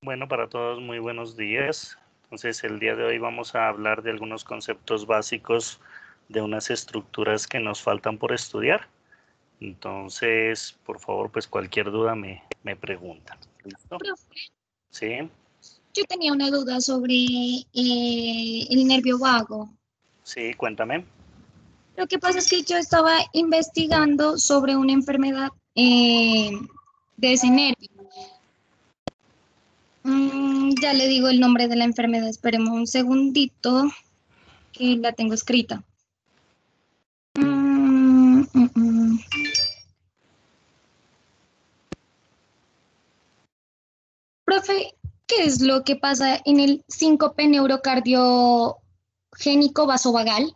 Bueno, para todos muy buenos días. Entonces, el día de hoy vamos a hablar de algunos conceptos básicos de unas estructuras que nos faltan por estudiar. Entonces, por favor, pues cualquier duda me preguntan. ¿Listo? Profe, Sí, yo tenía una duda sobre el nervio vago. sí, cuéntame. Lo que pasa es que yo estaba investigando sobre una enfermedad de ese nervio. Ya le digo el nombre de la enfermedad, esperemos un segundito que la tengo escrita. Mm, mm, mm. Profe, ¿qué es lo que pasa en el síncope neurocardiogénico vasovagal?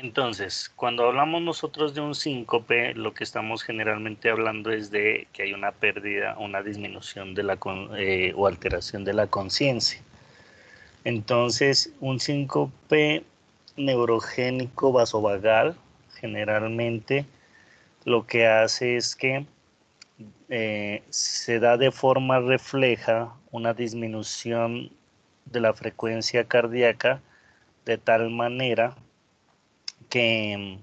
Entonces, cuando hablamos nosotros de un síncope, lo que estamos generalmente hablando es de que hay una pérdida, una disminución de o alteración de la conciencia. Entonces, un síncope neurogénico vasovagal generalmente lo que hace es que se da de forma refleja una disminución de la frecuencia cardíaca de tal manera que,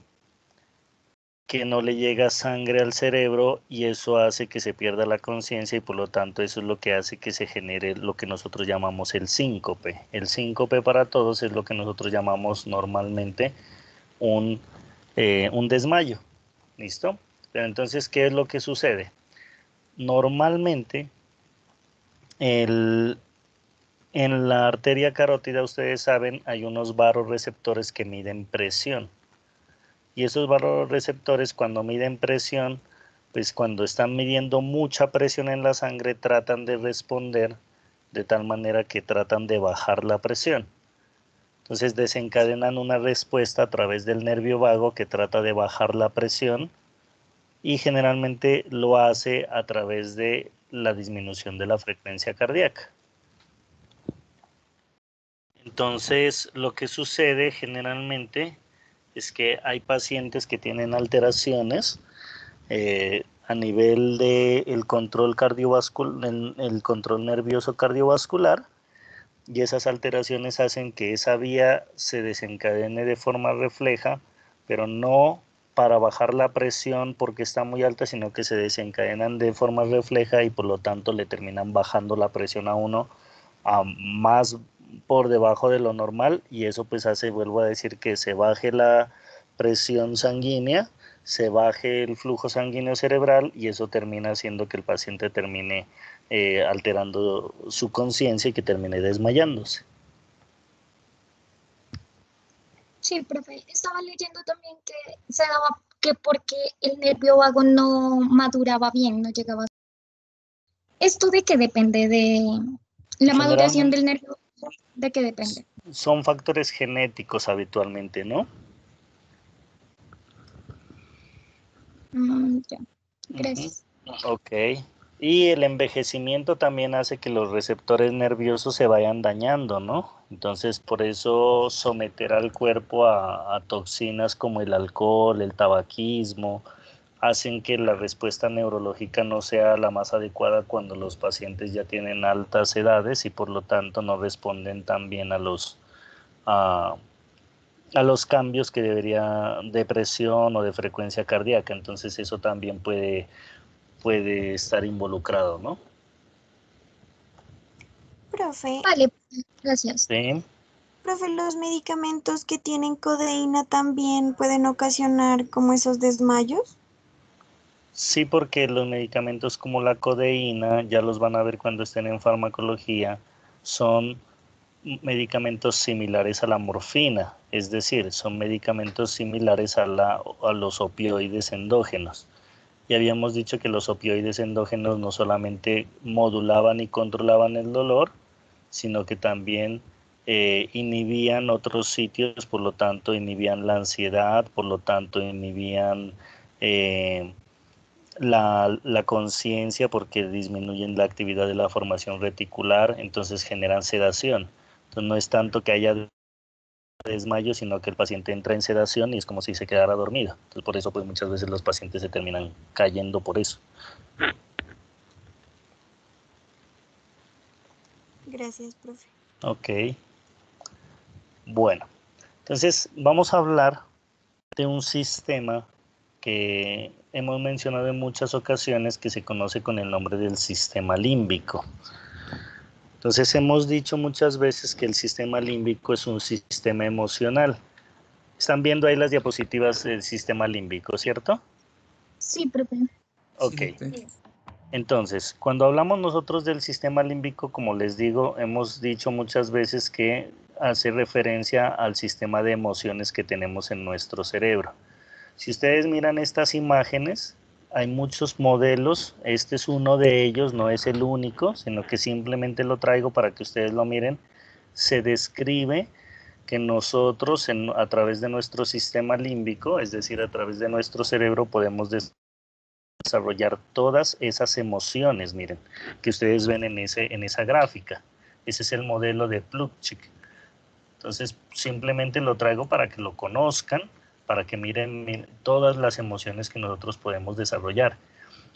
que no le llega sangre al cerebro y eso hace que se pierda la conciencia y por lo tanto eso es lo que hace que se genere lo que nosotros llamamos el síncope. El síncope para todos es lo que nosotros llamamos normalmente un desmayo. ¿Listo? Pero entonces, ¿qué es lo que sucede? Normalmente, en la arteria carótida, ustedes saben, hay unos varorreceptores que miden presión. Y esos varorreceptores, cuando miden presión, pues cuando están midiendo mucha presión en la sangre, tratan de responder de tal manera que tratan de bajar la presión. Entonces desencadenan una respuesta a través del nervio vago que trata de bajar la presión y generalmente lo hace a través de la disminución de la frecuencia cardíaca. Entonces, lo que sucede generalmente es que hay pacientes que tienen alteraciones a nivel del control cardiovascular, el control nervioso cardiovascular, y esas alteraciones hacen que esa vía se desencadene de forma refleja, pero no para bajar la presión porque está muy alta, sino que se desencadenan de forma refleja y por lo tanto le terminan bajando la presión a uno a más por debajo de lo normal y eso pues hace, vuelvo a decir, que se baje la presión sanguínea, se baje el flujo sanguíneo cerebral y eso termina haciendo que el paciente termine alterando su conciencia y que termine desmayándose. Sí, profe, estaba leyendo también que se daba que porque el nervio vago no maduraba bien, no llegaba. ¿Esto de qué depende? ¿De la maduración Generalmente del nervio? ¿De qué depende? son factores genéticos habitualmente, ¿no? Ya, Uh-huh. gracias. Ok. Y el envejecimiento también hace que los receptores nerviosos se vayan dañando, ¿no? Entonces, por eso someter al cuerpo a toxinas como el alcohol, el tabaquismo, hacen que la respuesta neurológica no sea la más adecuada cuando los pacientes ya tienen altas edades y por lo tanto no responden tan bien a, a los cambios que debería de presión o de frecuencia cardíaca. Entonces, eso también puede estar involucrado, ¿no? Profe, Vale, gracias. Sí, profe, ¿los medicamentos que tienen codeína también pueden ocasionar como esos desmayos? sí, porque los medicamentos como la codeína, ya los van a ver cuando estén en farmacología, son medicamentos similares a la morfina, es decir, son medicamentos similares a los opioides endógenos. Y habíamos dicho que los opioides endógenos no solamente modulaban y controlaban el dolor, sino que también inhibían otros sitios, por lo tanto inhibían la ansiedad, por lo tanto inhibían eh, la conciencia porque disminuyen la actividad de la formación reticular, entonces generan sedación. Entonces no es tanto que haya desmayo, sino que el paciente entra en sedación y es como si se quedara dormido. Entonces, por eso pues muchas veces los pacientes se terminan cayendo por eso. Gracias, profe. Ok. Bueno, entonces vamos a hablar de un sistema que hemos mencionado en muchas ocasiones que se conoce con el nombre del sistema límbico. Entonces hemos dicho muchas veces que el sistema límbico es un sistema emocional. Están viendo ahí las diapositivas del sistema límbico, ¿cierto? Sí, profe. Ok. Sí. Entonces, cuando hablamos nosotros del sistema límbico, como les digo, hemos dicho muchas veces que hace referencia al sistema de emociones que tenemos en nuestro cerebro. Si ustedes miran estas imágenes, hay muchos modelos, este es uno de ellos, no es el único, sino que simplemente lo traigo para que ustedes lo miren. Se describe que nosotros a través de nuestro sistema límbico, es decir, a través de nuestro cerebro, podemos desarrollar todas esas emociones, miren, que ustedes ven en esa gráfica. Ese es el modelo de Plutchik. Entonces, simplemente lo traigo para que lo conozcan, para que miren todas las emociones que nosotros podemos desarrollar.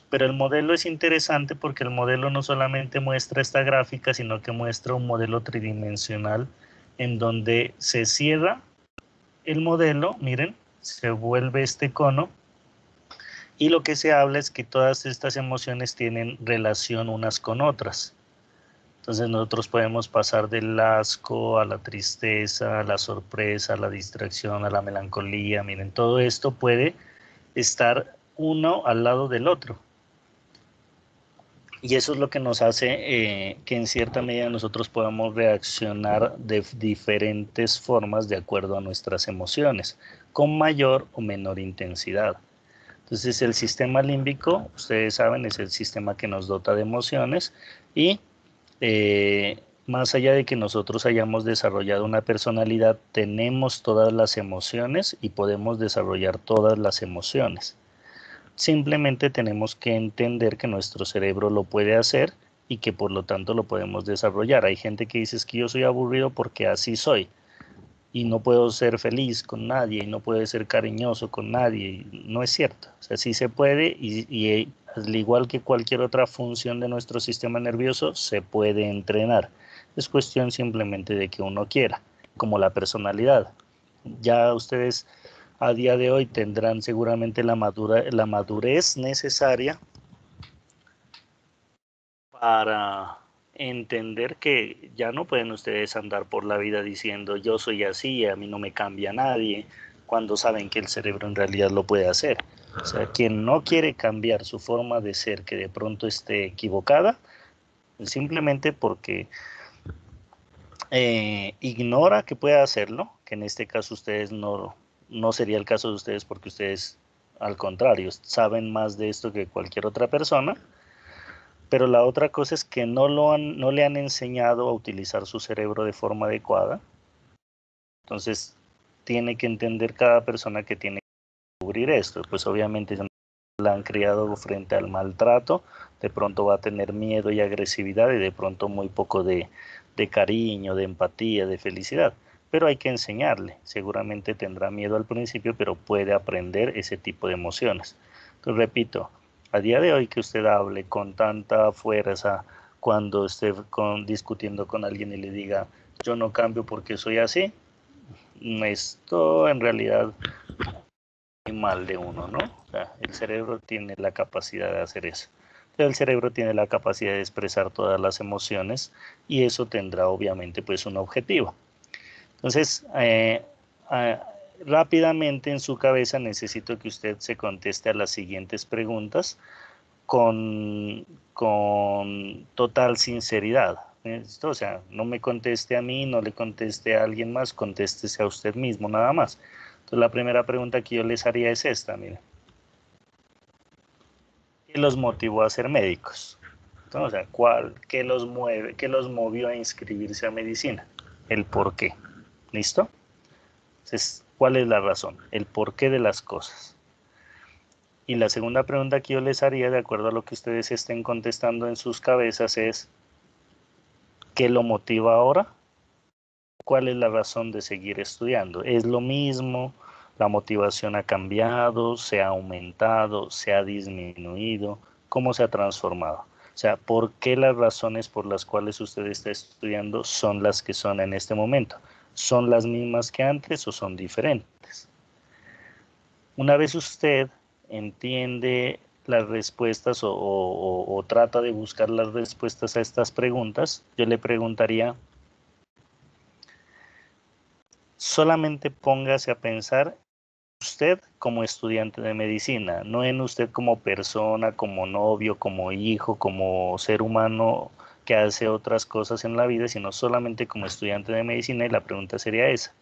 Pero el modelo es interesante porque el modelo no solamente muestra esta gráfica, sino que muestra un modelo tridimensional en donde se cierra el modelo, miren, se vuelve este cono y lo que se habla es que todas estas emociones tienen relación unas con otras. Entonces nosotros podemos pasar del asco a la tristeza, a la sorpresa, a la distracción, a la melancolía. Miren, todo esto puede estar uno al lado del otro. Y eso es lo que nos hace que en cierta medida nosotros podamos reaccionar de diferentes formas de acuerdo a nuestras emociones, con mayor o menor intensidad. Entonces el sistema límbico, ustedes saben, es el sistema que nos dota de emociones y más allá de que nosotros hayamos desarrollado una personalidad, tenemos todas las emociones y podemos desarrollar todas las emociones. Simplemente tenemos que entender que nuestro cerebro lo puede hacer y que por lo tanto lo podemos desarrollar. Hay gente que dice es que yo soy aburrido porque así soy y no puedo ser feliz con nadie y no puedo ser cariñoso con nadie. No es cierto. O sea, sí se puede y al igual que cualquier otra función de nuestro sistema nervioso, se puede entrenar. Es cuestión simplemente de que uno quiera, como la personalidad. Ya ustedes a día de hoy tendrán seguramente la madurez necesaria para entender que ya no pueden ustedes andar por la vida diciendo yo soy así y a mí no me cambia nadie, cuando saben que el cerebro en realidad lo puede hacer. O sea, quien no quiere cambiar su forma de ser, que de pronto esté equivocada, simplemente porque ignora que pueda hacerlo, que en este caso ustedes no sería el caso de ustedes porque ustedes al contrario saben más de esto que cualquier otra persona, pero la otra cosa es que no le han enseñado a utilizar su cerebro de forma adecuada. Entonces tiene que entender cada persona que tiene que cubrir esto. Pues obviamente la han criado frente al maltrato, de pronto va a tener miedo y agresividad y de pronto muy poco de cariño, de empatía, de felicidad. Pero hay que enseñarle. Seguramente tendrá miedo al principio, pero puede aprender ese tipo de emociones. Entonces, repito, a día de hoy que usted hable con tanta fuerza cuando esté discutiendo con alguien y le diga yo no cambio porque soy así, esto en realidad es mal de uno, ¿no? O sea, el cerebro tiene la capacidad de hacer eso. El cerebro tiene la capacidad de expresar todas las emociones y eso tendrá obviamente pues un objetivo. Entonces, rápidamente en su cabeza necesito que usted se conteste a las siguientes preguntas con total sinceridad. ¿Listo? O sea, no me conteste a mí, no le conteste a alguien más, contéstese a usted mismo nada más. Entonces, la primera pregunta que yo les haría es esta, miren. ¿Qué los motivó a ser médicos? Entonces, o sea, ¿qué los mueve, qué los movió a inscribirse a medicina? El por qué. ¿Listo? Entonces, ¿cuál es la razón? El porqué de las cosas. Y la segunda pregunta que yo les haría, de acuerdo a lo que ustedes estén contestando en sus cabezas, es ¿qué lo motiva ahora? ¿cuál es la razón de seguir estudiando? ¿Es lo mismo? ¿La motivación ha cambiado? ¿Se ha aumentado? ¿Se ha disminuido? ¿Cómo se ha transformado? O sea, ¿por qué las razones por las cuales usted está estudiando son las que son en este momento? ¿Son las mismas que antes o son diferentes? Una vez usted entiende las respuestas o trata de buscar las respuestas a estas preguntas, yo le preguntaría, solamente póngase a pensar usted como estudiante de medicina, no en usted como persona, como novio, como hijo, como ser humano que hace otras cosas en la vida, sino solamente como estudiante de medicina, y la pregunta sería esa: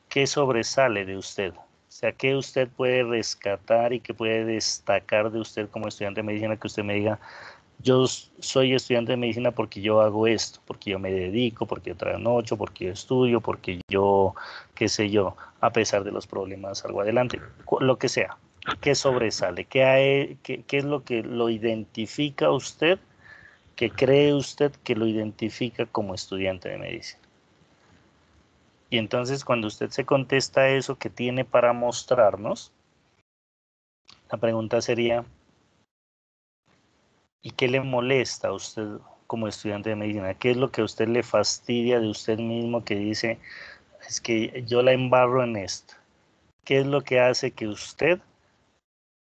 ¿qué sobresale de usted? O sea, ¿qué usted puede rescatar y qué puede destacar de usted como estudiante de medicina, que usted me diga, yo soy estudiante de medicina porque yo hago esto, porque yo me dedico, porque yo trasnocho, porque yo estudio, porque yo, qué sé yo, a pesar de los problemas salgo adelante, lo que sea? ¿Qué sobresale? ¿Qué es lo que lo identifica a usted, que cree usted que lo identifica como estudiante de medicina? Y entonces cuando usted se contesta eso que tiene para mostrarnos, la pregunta sería, ¿y qué le molesta a usted como estudiante de medicina? ¿Qué es lo que a usted le fastidia de usted mismo, que dice, es que yo la embarro en esto? ¿Qué es lo que hace que usted,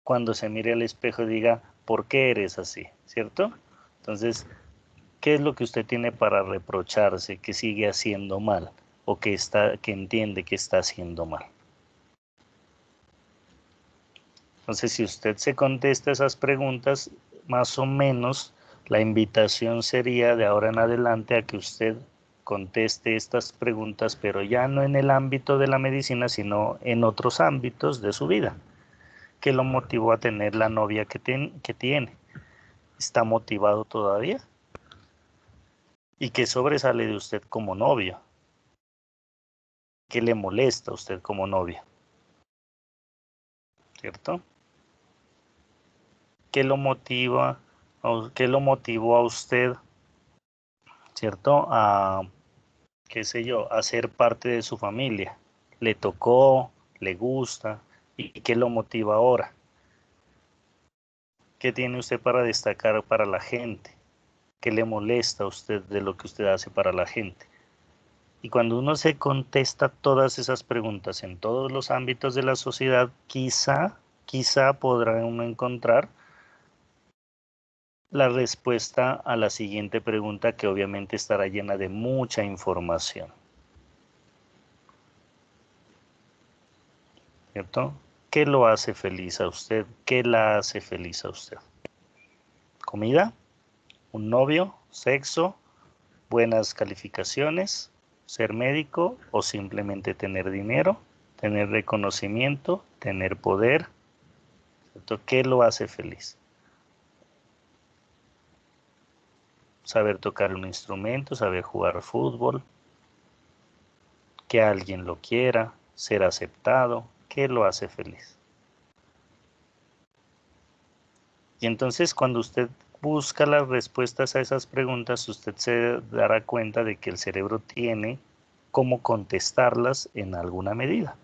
cuando se mire al espejo, diga, ¿por qué eres así? ¿Cierto? Entonces, ¿qué es lo que usted tiene para reprocharse que sigue haciendo mal o que entiende que está haciendo mal? Entonces, si usted se contesta esas preguntas, más o menos la invitación sería de ahora en adelante a que usted conteste estas preguntas, pero ya no en el ámbito de la medicina, sino en otros ámbitos de su vida. ¿Qué lo motivó a tener la novia que tiene? ¿Está motivado todavía? ¿Y qué sobresale de usted como novio? ¿Qué le molesta a usted como novia? ¿Cierto? ¿Qué lo motiva? ¿Qué lo motivó a usted, cierto, a, qué sé yo, a ser parte de su familia? ¿Le tocó? ¿Le gusta? ¿Y qué lo motiva ahora? ¿Qué tiene usted para destacar para la gente? ¿Qué le molesta a usted de lo que usted hace para la gente? Y cuando uno se contesta todas esas preguntas en todos los ámbitos de la sociedad, quizá podrá uno encontrar la respuesta a la siguiente pregunta, que obviamente estará llena de mucha información, ¿cierto? ¿Qué lo hace feliz a usted? ¿Qué la hace feliz a usted? ¿Comida? ¿Un novio? ¿Sexo? ¿Buenas calificaciones? ¿Ser médico? ¿O simplemente tener dinero? ¿Tener reconocimiento? ¿Tener poder? ¿Cierto? ¿Qué lo hace feliz? Saber tocar un instrumento, saber jugar fútbol, que alguien lo quiera, ser aceptado, ¿qué lo hace feliz? Y entonces cuando usted busca las respuestas a esas preguntas, usted se dará cuenta de que el cerebro tiene cómo contestarlas en alguna medida.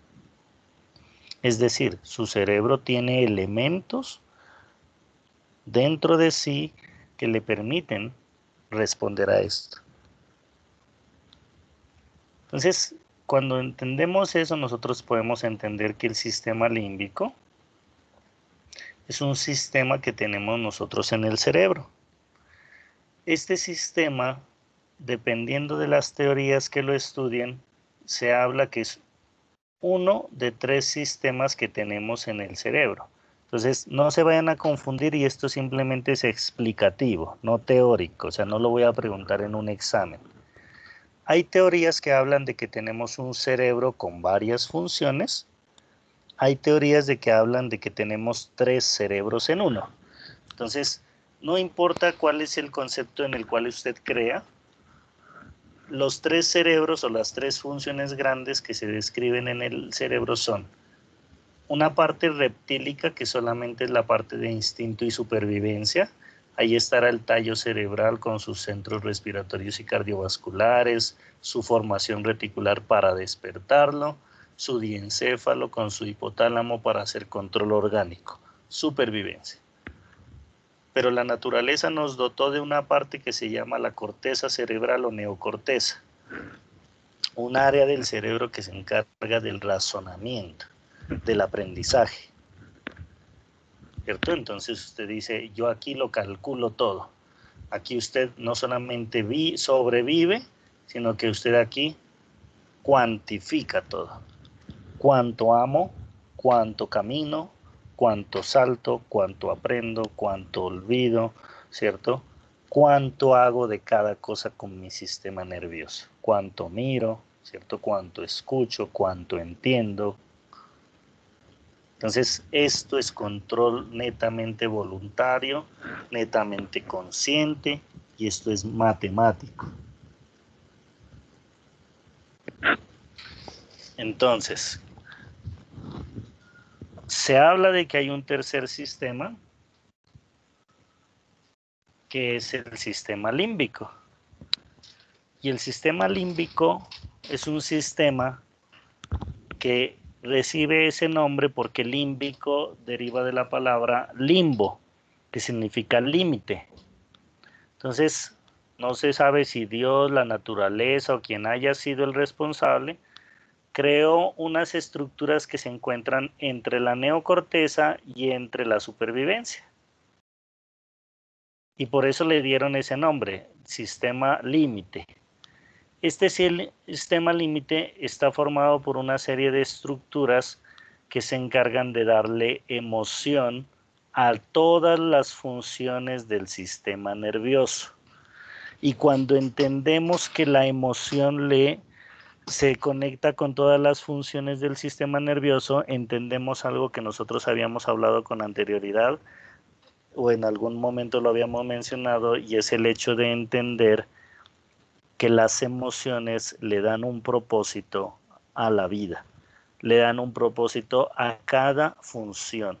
Es decir, su cerebro tiene elementos dentro de sí que le permiten responder a esto. Entonces, cuando entendemos eso, nosotros podemos entender que el sistema límbico es un sistema que tenemos nosotros en el cerebro. Este sistema, dependiendo de las teorías que lo estudien, se habla que es uno de 3 sistemas que tenemos en el cerebro. Entonces, no se vayan a confundir, y esto simplemente es explicativo, no teórico, o sea, no lo voy a preguntar en un examen. Hay teorías que hablan de que tenemos un cerebro con varias funciones. Hay teorías de que hablan de que tenemos 3 cerebros en uno. Entonces, no importa cuál es el concepto en el cual usted crea, los 3 cerebros o las 3 funciones grandes que se describen en el cerebro son una parte reptílica, que solamente es la parte de instinto y supervivencia. Ahí estará el tallo cerebral con sus centros respiratorios y cardiovasculares, su formación reticular para despertarlo, su diencéfalo con su hipotálamo para hacer control orgánico, supervivencia. Pero la naturaleza nos dotó de una parte que se llama la corteza cerebral o neocorteza, un área del cerebro que se encarga del razonamiento, del aprendizaje, ¿cierto? Entonces usted dice, yo aquí lo calculo todo. Aquí usted no solamente sobrevive, sino que usted aquí cuantifica todo. Cuánto amo, cuánto camino, cuánto salto, cuánto aprendo, cuánto olvido, ¿cierto? Cuánto hago de cada cosa con mi sistema nervioso. Cuánto miro, ¿cierto? Cuánto escucho, cuánto entiendo. Entonces, esto es control netamente voluntario, netamente consciente, y esto es matemático. Entonces, se habla de que hay un tercer sistema, que es el sistema límbico. Y el sistema límbico es un sistema que recibe ese nombre porque límbico deriva de la palabra limbo, que significa límite. Entonces, no se sabe si Dios, la naturaleza o quien haya sido el responsable, creó unas estructuras que se encuentran entre la neocorteza y entre la supervivencia. Y por eso le dieron ese nombre, sistema límite. Este sistema límite está formado por una serie de estructuras que se encargan de darle emoción a todas las funciones del sistema nervioso. Y cuando entendemos que la emoción se conecta con todas las funciones del sistema nervioso, entendemos algo que nosotros habíamos hablado con anterioridad o en algún momento lo habíamos mencionado, y es el hecho de entender que las emociones le dan un propósito a la vida, le dan un propósito a cada función.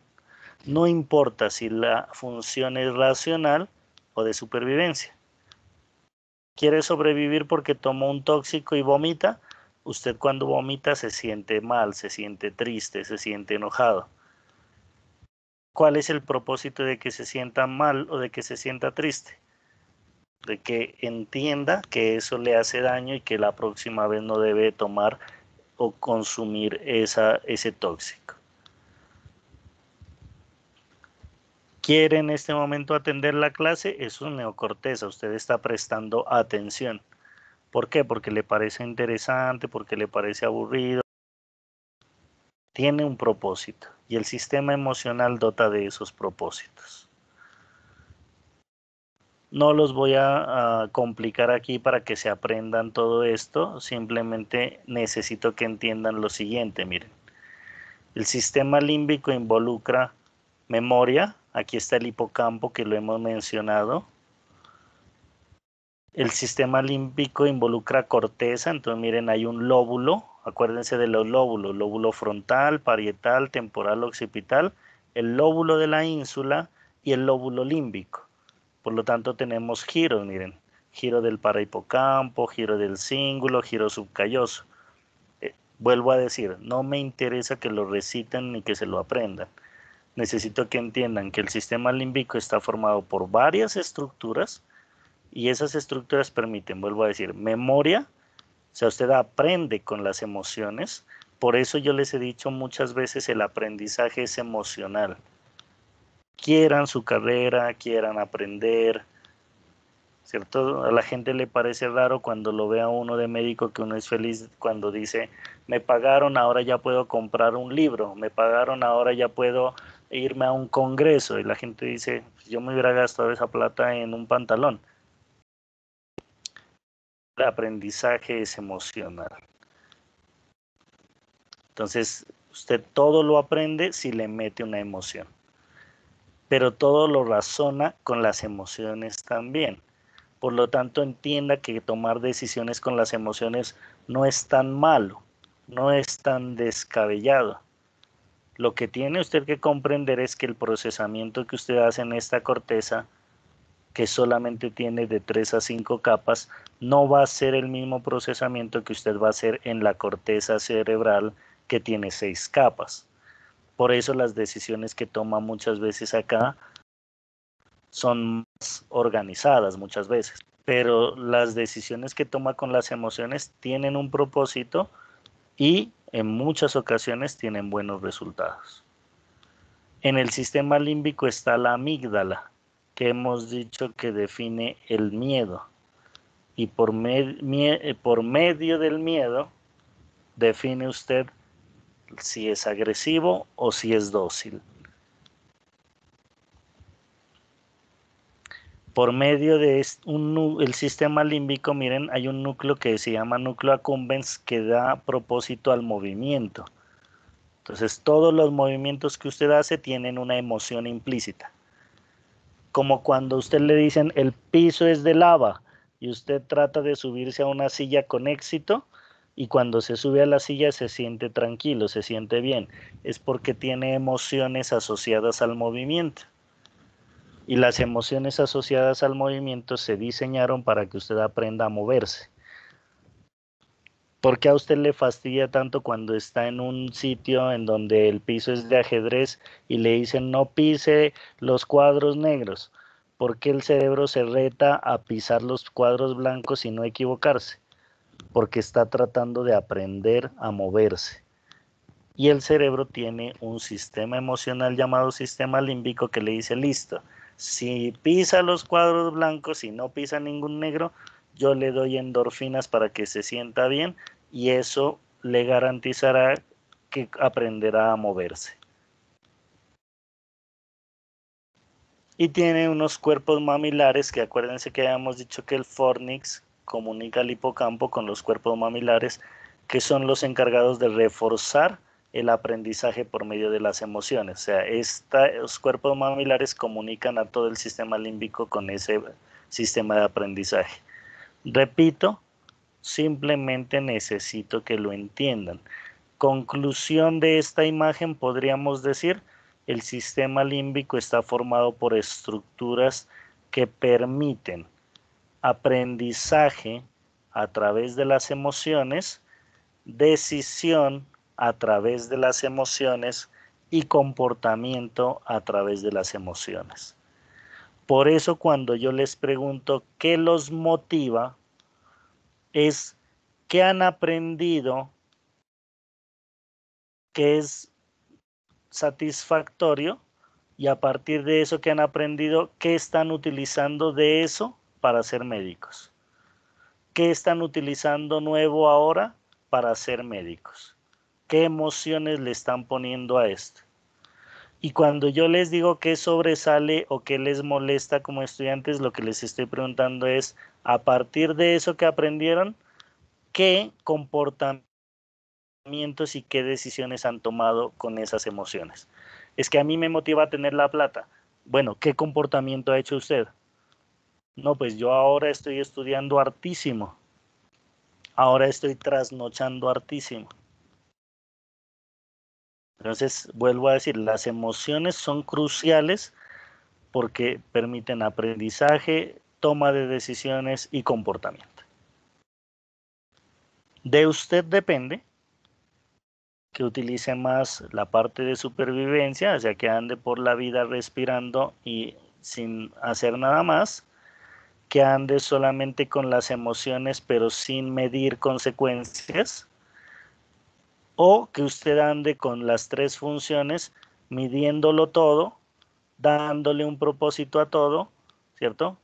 No importa si la función es racional o de supervivencia. ¿Quiere sobrevivir porque tomó un tóxico y vomita? Usted cuando vomita se siente mal, se siente triste, se siente enojado. ¿Cuál es el propósito de que se sienta mal o de que se sienta triste? De que entienda que eso le hace daño y que la próxima vez no debe tomar o consumir ese tóxico. ¿Quiere en este momento atender la clase? Es un neocorteza, usted está prestando atención. ¿Por qué? Porque le parece interesante, porque le parece aburrido. Tiene un propósito y el sistema emocional dota de esos propósitos. No los voy a complicar aquí para que se aprendan todo esto, simplemente necesito que entiendan lo siguiente, miren. El sistema límbico involucra memoria, aquí está el hipocampo que lo hemos mencionado. El sistema límbico involucra corteza, entonces miren, hay un lóbulo, acuérdense de los lóbulos, lóbulo frontal, parietal, temporal, occipital, el lóbulo de la ínsula y el lóbulo límbico. Por lo tanto tenemos giros, miren, giro del parahipocampo, giro del cíngulo, giro subcalloso. Vuelvo a decir, no me interesa que lo reciten ni que se lo aprendan. Necesito que entiendan que el sistema límbico está formado por varias estructuras y esas estructuras permiten, vuelvo a decir, memoria, o sea, usted aprende con las emociones. Por eso yo les he dicho muchas veces, el aprendizaje es emocional. Quieran su carrera, quieran aprender, ¿cierto? A la gente le parece raro cuando lo ve a uno de médico que uno es feliz cuando dice, me pagaron, ahora ya puedo comprar un libro, me pagaron, ahora ya puedo irme a un congreso. Y la gente dice, yo me hubiera gastado esa plata en un pantalón. El aprendizaje es emocional. Entonces, usted todo lo aprende si le mete una emoción, pero todo lo razona con las emociones también. Por lo tanto, entienda que tomar decisiones con las emociones no es tan malo, no es tan descabellado. Lo que tiene usted que comprender es que el procesamiento que usted hace en esta corteza que solamente tiene de 3 a 5 capas, no va a ser el mismo procesamiento que usted va a hacer en la corteza cerebral, que tiene 6 capas. Por eso las decisiones que toma muchas veces acá son más organizadas muchas veces, pero las decisiones que toma con las emociones tienen un propósito y en muchas ocasiones tienen buenos resultados. En el sistema límbico está la amígdala, que hemos dicho que define el miedo, y por medio del miedo define usted si es agresivo o si es dócil. Por medio de el sistema límbico, miren, hay un núcleo que se llama núcleo accumbens, que da propósito al movimiento. Entonces, todos los movimientos que usted hace tienen una emoción implícita. Como cuando a usted le dicen el piso es de lava y usted trata de subirse a una silla con éxito, y cuando se sube a la silla se siente tranquilo, se siente bien. Es porque tiene emociones asociadas al movimiento. Y las emociones asociadas al movimiento se diseñaron para que usted aprenda a moverse. ¿Por qué a usted le fastidia tanto cuando está en un sitio en donde el piso es de ajedrez y le dicen no pise los cuadros negros? ¿Por qué el cerebro se reta a pisar los cuadros blancos y no equivocarse? Porque está tratando de aprender a moverse. Y el cerebro tiene un sistema emocional llamado sistema límbico que le dice, listo, si pisa los cuadros blancos y no pisa ningún negro, yo le doy endorfinas para que se sienta bien, y eso le garantizará que aprenderá a moverse. Y tiene unos cuerpos mamilares que, acuérdense que habíamos dicho que el fornix comunica al hipocampo con los cuerpos mamilares, que son los encargados de reforzar el aprendizaje por medio de las emociones. O sea, los cuerpos mamilares comunican a todo el sistema límbico con ese sistema de aprendizaje. Repito, simplemente necesito que lo entiendan. Conclusión de esta imagen, podríamos decir, el sistema límbico está formado por estructuras que permiten aprendizaje a través de las emociones, decisión a través de las emociones y comportamiento a través de las emociones. Por eso cuando yo les pregunto qué los motiva, es qué han aprendido que es satisfactorio, y a partir de eso que han aprendido, qué están utilizando de eso para ser médicos. ¿Qué están utilizando nuevo ahora para ser médicos? ¿Qué emociones le están poniendo a esto? Y cuando yo les digo qué sobresale o qué les molesta como estudiantes, lo que les estoy preguntando es, a partir de eso que aprendieron, ¿qué comportamientos y qué decisiones han tomado con esas emociones? Es que a mí me motiva a tener la plata. Bueno, ¿qué comportamiento ha hecho usted? No, pues yo ahora estoy estudiando hartísimo. Ahora estoy trasnochando hartísimo. Entonces, vuelvo a decir, las emociones son cruciales porque permiten aprendizaje, toma de decisiones y comportamiento. De usted depende que utilice más la parte de supervivencia, o sea, que ande por la vida respirando y sin hacer nada más, que ande solamente con las emociones pero sin medir consecuencias, o que usted ande con las 3 funciones, midiéndolo todo, dándole un propósito a todo, ¿cierto?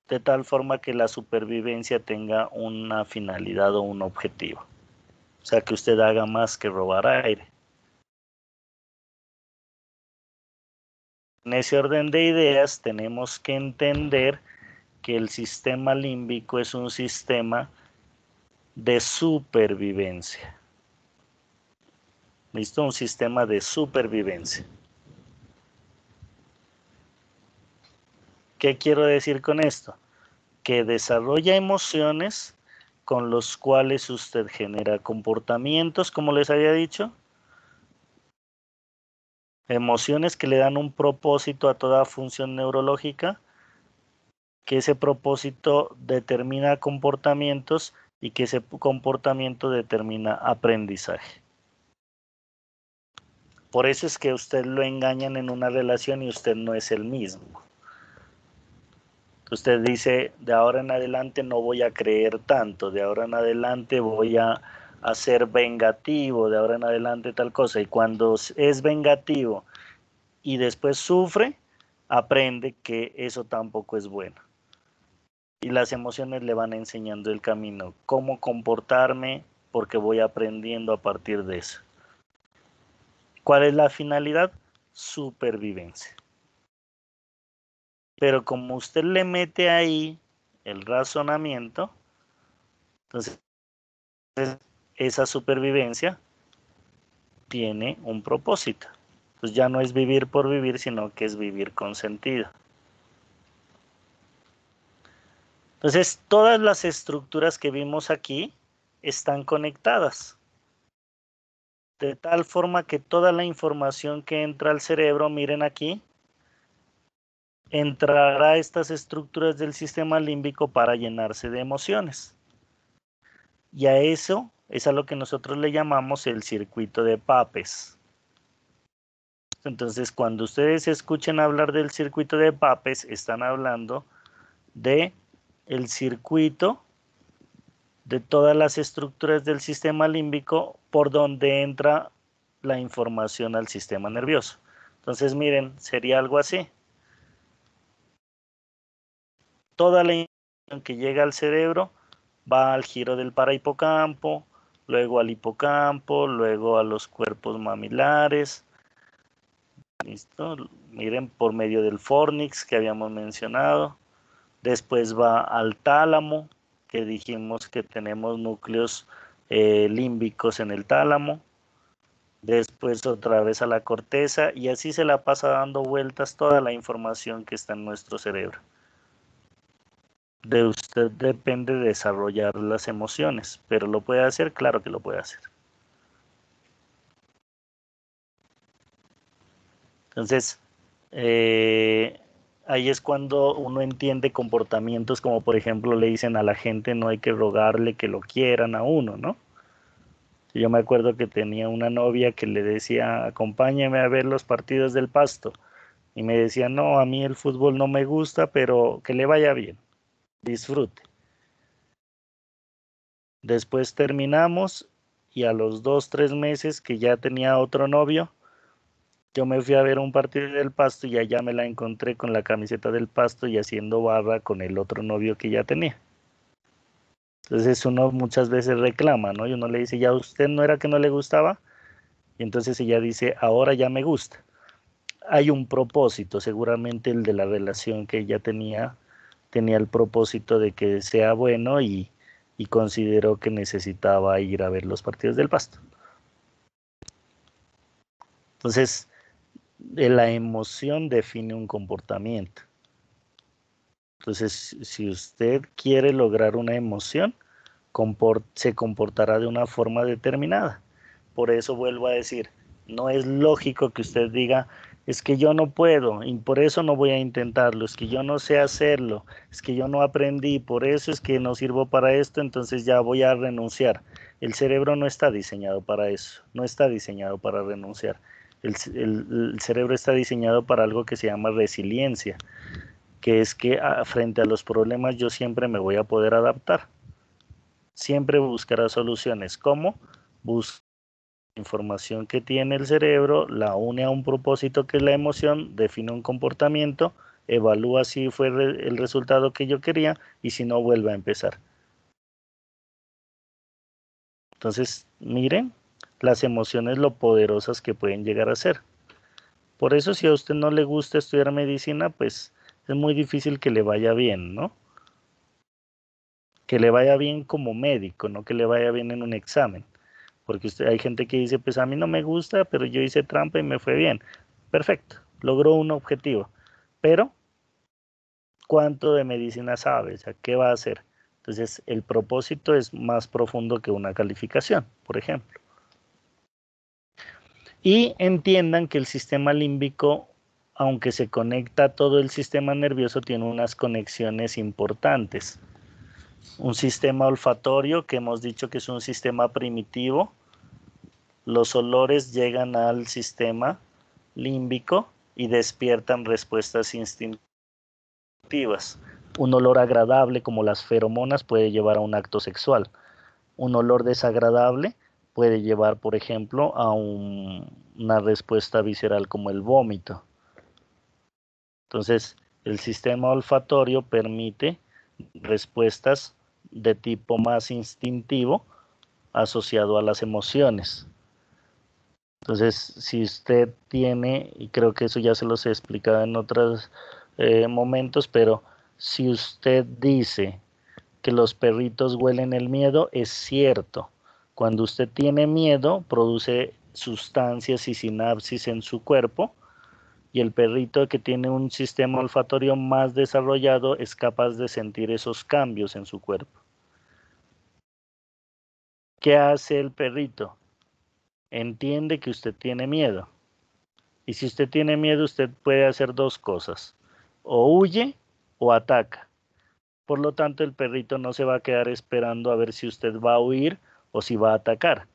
De tal forma que la supervivencia tenga una finalidad o un objetivo. O sea, que usted haga más que robar aire. En ese orden de ideas tenemos que entender que el sistema límbico es un sistema de supervivencia. ¿Listo? Un sistema de supervivencia. ¿Qué quiero decir con esto? Que desarrolla emociones con los cuales usted genera comportamientos, como les había dicho. Emociones que le dan un propósito a toda función neurológica, que ese propósito determina comportamientos y que ese comportamiento determina aprendizaje. Por eso es que usted lo engañan en una relación y usted no es el mismo. Usted dice, de ahora en adelante no voy a creer tanto, de ahora en adelante voy a ser vengativo, de ahora en adelante tal cosa. Y cuando es vengativo y después sufre, aprende que eso tampoco es bueno. Y las emociones le van enseñando el camino, cómo comportarme, porque voy aprendiendo a partir de eso. ¿Cuál es la finalidad? Supervivencia. Pero como usted le mete ahí el razonamiento, entonces esa supervivencia tiene un propósito. Pues ya no es vivir por vivir, sino que es vivir con sentido. Entonces, todas las estructuras que vimos aquí están conectadas. De tal forma que toda la información que entra al cerebro, miren aquí, entrará a estas estructuras del sistema límbico para llenarse de emociones. Y a eso es a lo que nosotros le llamamos el circuito de Papez. Entonces, cuando ustedes escuchen hablar del circuito de Papez, están hablando de el circuito de todas las estructuras del sistema límbico por donde entra la información al sistema nervioso. Entonces, miren, sería algo así. Toda la información que llega al cerebro va al giro del parahipocampo, luego al hipocampo, luego a los cuerpos mamilares. ¿Listo? Miren, por medio del fornix que habíamos mencionado. Después va al tálamo, que dijimos que tenemos núcleos límbicos en el tálamo. Después otra vez a la corteza y así se la pasa dando vueltas toda la información que está en nuestro cerebro. De usted depende de desarrollar las emociones, pero ¿lo puede hacer? Claro que lo puede hacer. Entonces, ahí es cuando uno entiende comportamientos como, por ejemplo, le dicen a la gente no hay que rogarle que lo quieran a uno, ¿no? Yo me acuerdo que tenía una novia que le decía, acompáñame a ver los partidos del Pasto. Y me decía, no, a mí el fútbol no me gusta, pero que le vaya bien, disfrute. Después terminamos y a los 2, 3 meses que ya tenía otro novio, yo me fui a ver un partido del Pasto y allá me la encontré con la camiseta del Pasto y haciendo barra con el otro novio que ya tenía. Entonces uno muchas veces reclama, ¿no? Y uno le dice, ¿ya usted no era que no le gustaba? Y entonces ella dice, ahora ya me gusta. Hay un propósito, seguramente el de la relación que ella tenía el propósito de que sea bueno y consideró que necesitaba ir a ver los partidos del Pasto. Entonces, la emoción define un comportamiento. Entonces, si usted quiere lograr una emoción, se comportará de una forma determinada. Por eso vuelvo a decir, no es lógico que usted diga, es que yo no puedo y por eso no voy a intentarlo, es que yo no sé hacerlo, es que yo no aprendí, por eso es que no sirvo para esto, entonces ya voy a renunciar. El cerebro no está diseñado para eso, no está diseñado para renunciar. El cerebro está diseñado para algo que se llama resiliencia, que es que frente a los problemas yo siempre me voy a poder adaptar. Siempre buscará soluciones. ¿Cómo? Busca información que tiene el cerebro, la une a un propósito que es la emoción, define un comportamiento, evalúa si fue el resultado que yo quería y si no, vuelve a empezar. Entonces, miren las emociones, lo poderosas que pueden llegar a ser. Por eso, si a usted no le gusta estudiar medicina, pues es muy difícil que le vaya bien, ¿no? Que le vaya bien como médico, no que le vaya bien en un examen. Porque hay gente que dice, pues a mí no me gusta, pero yo hice trampa y me fue bien. Perfecto, logró un objetivo. Pero, ¿cuánto de medicina sabe? O sea, ¿qué va a hacer? Entonces, el propósito es más profundo que una calificación, por ejemplo. Y entiendan que el sistema límbico aunque se conecta todo el sistema nervioso, tiene unas conexiones importantes. Un sistema olfatorio, que hemos dicho que es un sistema primitivo. Los olores llegan al sistema límbico y despiertan respuestas instintivas. Un olor agradable, como las feromonas, puede llevar a un acto sexual. Un olor desagradable puede llevar, por ejemplo, a una respuesta visceral como el vómito. Entonces, el sistema olfatorio permite respuestas de tipo más instintivo asociado a las emociones. Entonces, si usted tiene, y creo que eso ya se los he explicado en otros momentos, pero si usted dice que los perritos huelen el miedo, es cierto. Cuando usted tiene miedo, produce sustancias y sinapsis en su cuerpo, y el perrito que tiene un sistema olfatorio más desarrollado es capaz de sentir esos cambios en su cuerpo. ¿Qué hace el perrito? Entiende que usted tiene miedo. Y si usted tiene miedo, usted puede hacer dos cosas: o huye o ataca. Por lo tanto, el perrito no se va a quedar esperando a ver si usted va a huir o si va a atacar.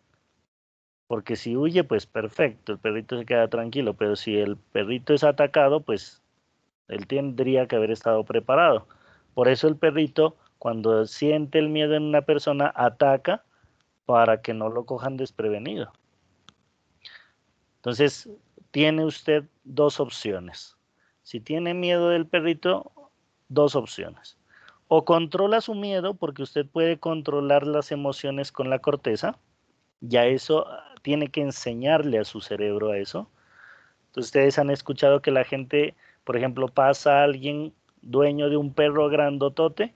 Porque si huye, pues perfecto, el perrito se queda tranquilo, pero si el perrito es atacado, pues él tendría que haber estado preparado. Por eso el perrito, cuando siente el miedo en una persona, ataca para que no lo cojan desprevenido. Entonces, tiene usted dos opciones. Si tiene miedo del perrito, dos opciones. O controla su miedo, porque usted puede controlar las emociones con la corteza. Ya eso tiene que enseñarle a su cerebro a eso. Entonces, ustedes han escuchado que la gente, por ejemplo, pasa a alguien dueño de un perro grandotote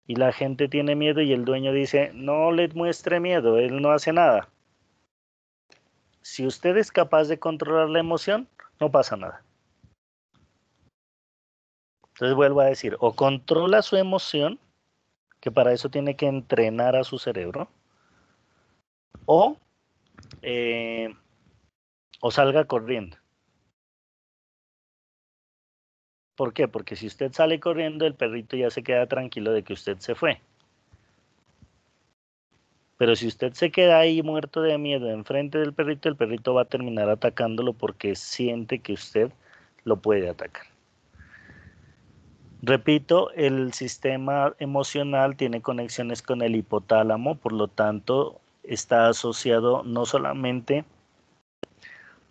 y la gente tiene miedo y el dueño dice, no le muestre miedo, él no hace nada. Si usted es capaz de controlar la emoción, no pasa nada. Entonces vuelvo a decir, o controla su emoción, que para eso tiene que entrenar a su cerebro, o salga corriendo. ¿Por qué? Porque si usted sale corriendo, el perrito ya se queda tranquilo de que usted se fue. Pero si usted se queda ahí muerto de miedo enfrente del perrito, el perrito va a terminar atacándolo porque siente que usted lo puede atacar. Repito, el sistema emocional tiene conexiones con el hipotálamo, por lo tanto, está asociado no solamente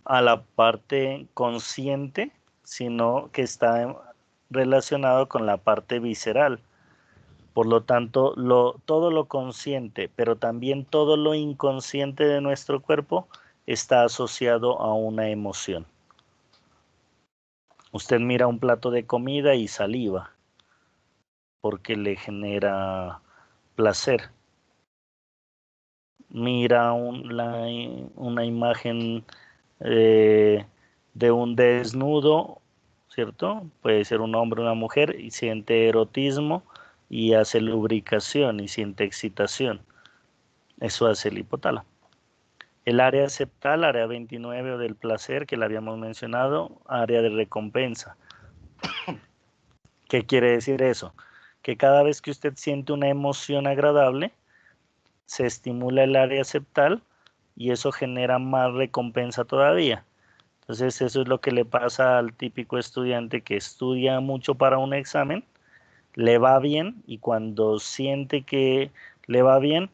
a la parte consciente, sino que está relacionado con la parte visceral. Por lo tanto, todo lo consciente, pero también todo lo inconsciente de nuestro cuerpo está asociado a una emoción. Usted mira un plato de comida y saliva porque le genera placer. Mira una imagen de un desnudo, ¿cierto? Puede ser un hombre o una mujer y siente erotismo y hace lubricación y siente excitación. Eso hace el hipotálamo. El área septal, área 29 o del placer que le habíamos mencionado, área de recompensa. ¿Qué quiere decir eso? Que cada vez que usted siente una emoción agradable, se estimula el área septal y eso genera más recompensa todavía. Entonces eso es lo que le pasa al típico estudiante que estudia mucho para un examen, le va bien y cuando siente que le va bien,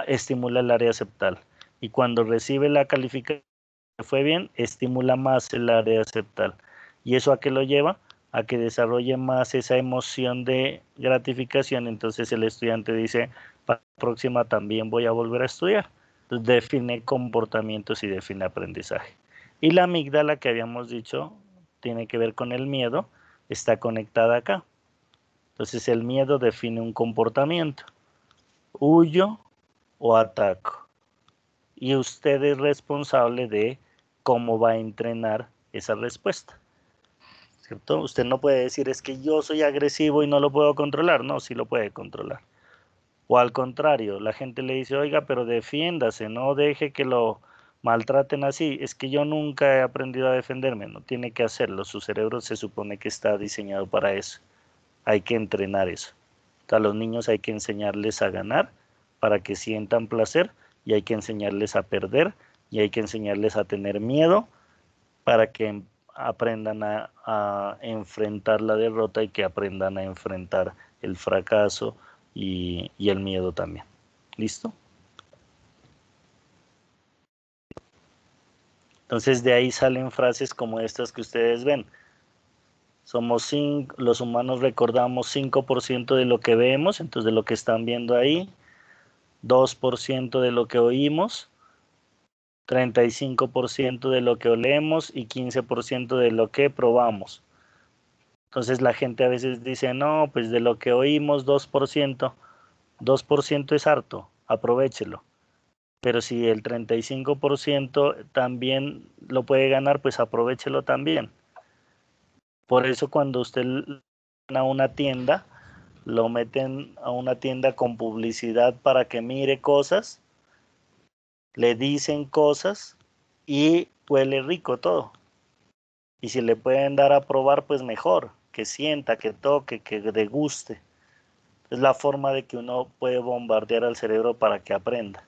estimula el área septal. Y cuando recibe la calificación que fue bien, estimula más el área septal. ¿Y eso a qué lo lleva? A que desarrolle más esa emoción de gratificación. Entonces el estudiante dice, para la próxima también voy a volver a estudiar. Entonces define comportamientos y define aprendizaje. Y la amígdala que habíamos dicho tiene que ver con el miedo, está conectada acá. Entonces el miedo define un comportamiento. Huyo o ataco. Y usted es responsable de cómo va a entrenar esa respuesta. ¿Cierto? Usted no puede decir es que yo soy agresivo y no lo puedo controlar. No, sí lo puede controlar. O al contrario, la gente le dice, oiga, pero defiéndase, no deje que lo maltraten así, es que yo nunca he aprendido a defenderme, no tiene que hacerlo, su cerebro se supone que está diseñado para eso, hay que entrenar eso. A los niños hay que enseñarles a ganar para que sientan placer y hay que enseñarles a perder y hay que enseñarles a tener miedo para que aprendan a enfrentar la derrota y que aprendan a enfrentar el fracaso y el miedo también. ¿Listo? Entonces de ahí salen frases como estas que ustedes ven. Los humanos recordamos 5% de lo que vemos, entonces de lo que están viendo ahí, 2% de lo que oímos, 35% de lo que olemos y 15% de lo que probamos. Entonces la gente a veces dice, no, pues de lo que oímos 2%, 2% es harto, aprovéchelo. Pero si el 35% también lo puede ganar, pues aprovéchelo también. Por eso cuando usted va a una tienda, lo meten a una tienda con publicidad para que mire cosas, le dicen cosas y huele rico todo. Y si le pueden dar a probar, pues mejor, que sienta, que toque, que deguste. Es la forma de que uno puede bombardear al cerebro para que aprenda.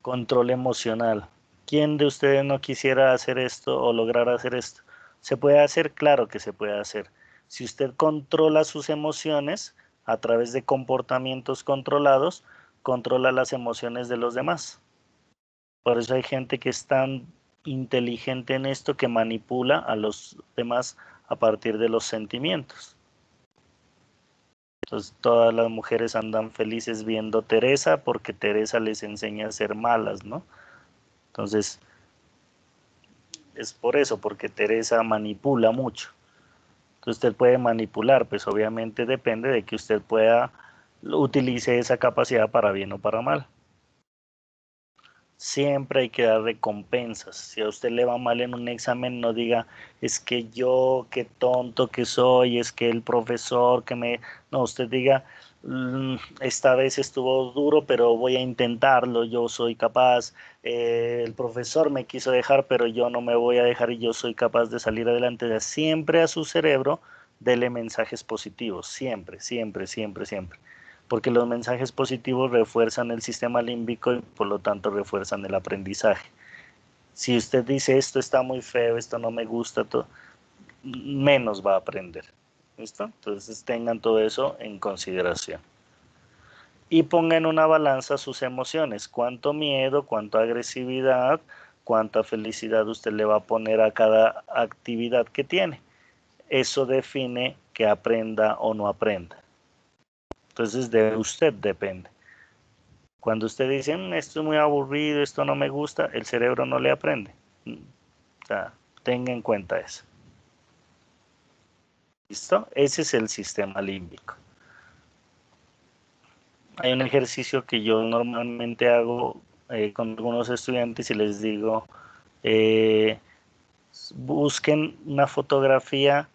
Control emocional. ¿Quién de ustedes no quisiera hacer esto o lograr hacer esto? ¿Se puede hacer? Claro que se puede hacer. Si usted controla sus emociones a través de comportamientos controlados, controla las emociones de los demás. Por eso hay gente que es tan inteligente en esto que manipula a los demás a partir de los sentimientos. Entonces todas las mujeres andan felices viendo Teresa porque Teresa les enseña a ser malas, ¿no? Entonces es por eso, porque Teresa manipula mucho. Entonces usted puede manipular, pues obviamente depende de que usted utilice esa capacidad para bien o para mal. Siempre hay que dar recompensas. Si a usted le va mal en un examen, no diga, es que yo, qué tonto que soy, es que el profesor que me... No, usted diga, esta vez estuvo duro, pero voy a intentarlo, yo soy capaz. El profesor me quiso dejar, pero yo no me voy a dejar y yo soy capaz de salir adelante. Siempre a su cerebro, dele mensajes positivos, siempre, siempre, siempre, siempre, porque los mensajes positivos refuerzan el sistema límbico y por lo tanto refuerzan el aprendizaje. Si usted dice esto está muy feo, esto no me gusta, menos va a aprender. ¿Listo? Entonces tengan todo eso en consideración. Y pongan en una balanza sus emociones, cuánto miedo, cuánta agresividad, cuánta felicidad usted le va a poner a cada actividad que tiene. Eso define que aprenda o no aprenda. Entonces de usted depende. Cuando usted dice, esto es muy aburrido, esto no me gusta, el cerebro no le aprende. O sea, tenga en cuenta eso. ¿Listo? Ese es el sistema límbico. Hay un ejercicio que yo normalmente hago con algunos estudiantes y les digo, busquen una fotografía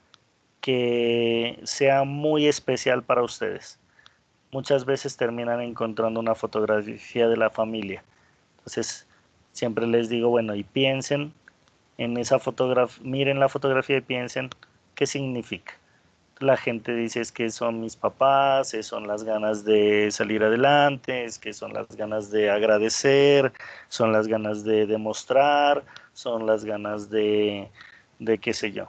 que sea muy especial para ustedes. Muchas veces terminan encontrando una fotografía de la familia. Entonces, siempre les digo, bueno, y piensen en esa fotografía, miren la fotografía y piensen qué significa. La gente dice es que son mis papás, son las ganas de salir adelante, es que son las ganas de agradecer, son las ganas de demostrar, son las ganas de qué sé yo,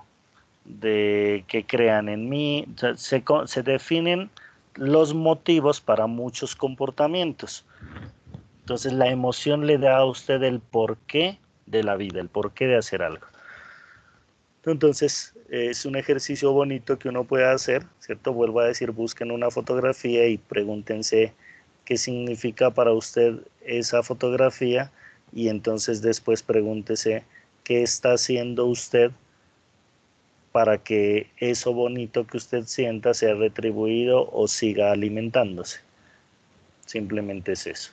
de que crean en mí. O sea, se definen los motivos para muchos comportamientos. Entonces la emoción le da a usted el porqué de la vida, el porqué de hacer algo. Entonces es un ejercicio bonito que uno puede hacer, ¿cierto? Vuelvo a decir, busquen una fotografía y pregúntense qué significa para usted esa fotografía y entonces después pregúntese qué está haciendo usted para que eso bonito que usted sienta sea retribuido o siga alimentándose. Simplemente es eso.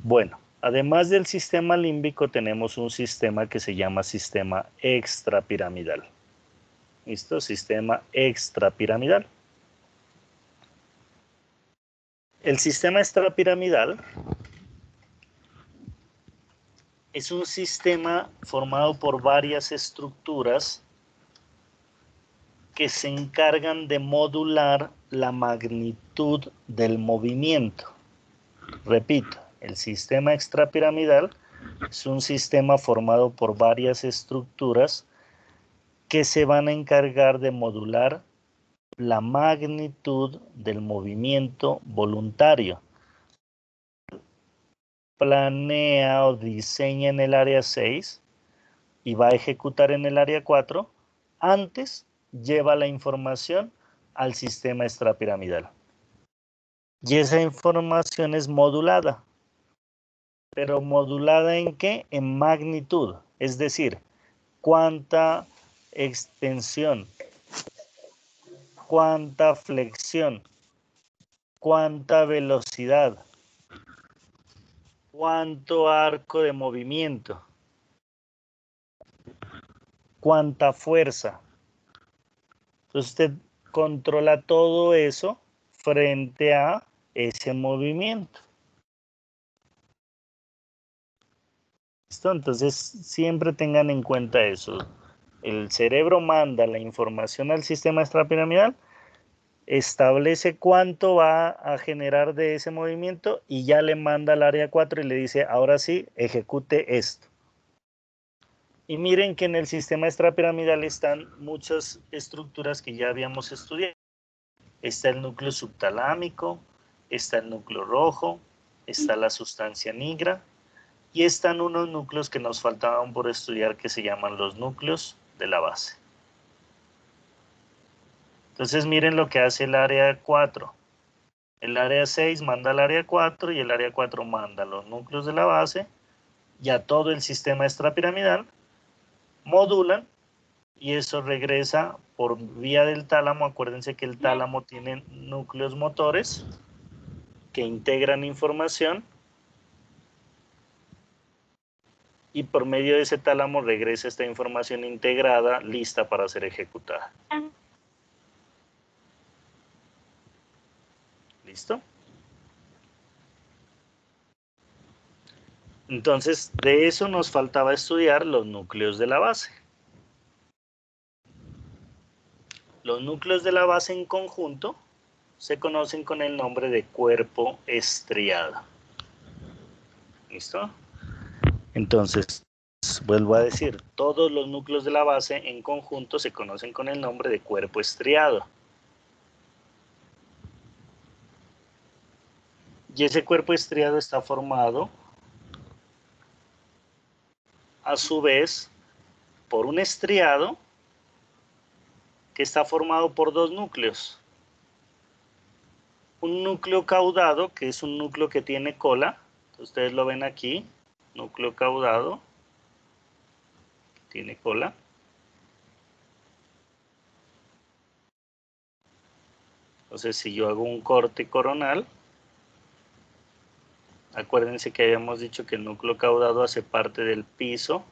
Bueno, además del sistema límbico tenemos un sistema que se llama sistema extrapiramidal. ¿Listo? Sistema extrapiramidal. El sistema extrapiramidal es un sistema formado por varias estructuras que se encargan de modular la magnitud del movimiento. Repito, el sistema extrapiramidal es un sistema formado por varias estructuras que se van a encargar de modular la magnitud del movimiento voluntario. Planea o diseña en el área 6 y va a ejecutar en el área 4, antes lleva la información al sistema extrapiramidal. Y esa información es modulada. ¿Pero modulada en qué? En magnitud. Es decir, cuánta extensión, cuánta flexión, cuánta velocidad, cuánto arco de movimiento, cuánta fuerza. Entonces usted controla todo eso frente a ese movimiento. ¿Listo? Entonces siempre tengan en cuenta eso. El cerebro manda la información al sistema extrapiramidal, establece cuánto va a generar de ese movimiento y ya le manda al área 4 y le dice, ahora sí, ejecute esto. Y miren que en el sistema extrapiramidal están muchas estructuras que ya habíamos estudiado. Está el núcleo subtalámico, está el núcleo rojo, está la sustancia nigra y están unos núcleos que nos faltaban por estudiar que se llaman los núcleos de la base. Entonces miren lo que hace el área 4. El área 6 manda al área 4 y el área 4 manda los núcleos de la base y a todo el sistema extrapiramidal, modulan y eso regresa por vía del tálamo. Acuérdense que el tálamo tiene núcleos motores que integran información y por medio de ese tálamo regresa esta información integrada, lista para ser ejecutada. ¿Listo? Entonces, de eso nos faltaba estudiar los núcleos de la base. Los núcleos de la base en conjunto se conocen con el nombre de cuerpo estriado. ¿Listo? Entonces, vuelvo a decir, todos los núcleos de la base en conjunto se conocen con el nombre de cuerpo estriado. Y ese cuerpo estriado está formado, a su vez, por un estriado que está formado por dos núcleos. Un núcleo caudado, que es un núcleo que tiene cola. Ustedes lo ven aquí, núcleo caudado, tiene cola. Entonces, si yo hago un corte coronal, acuérdense que habíamos dicho que el núcleo caudado hace parte del piso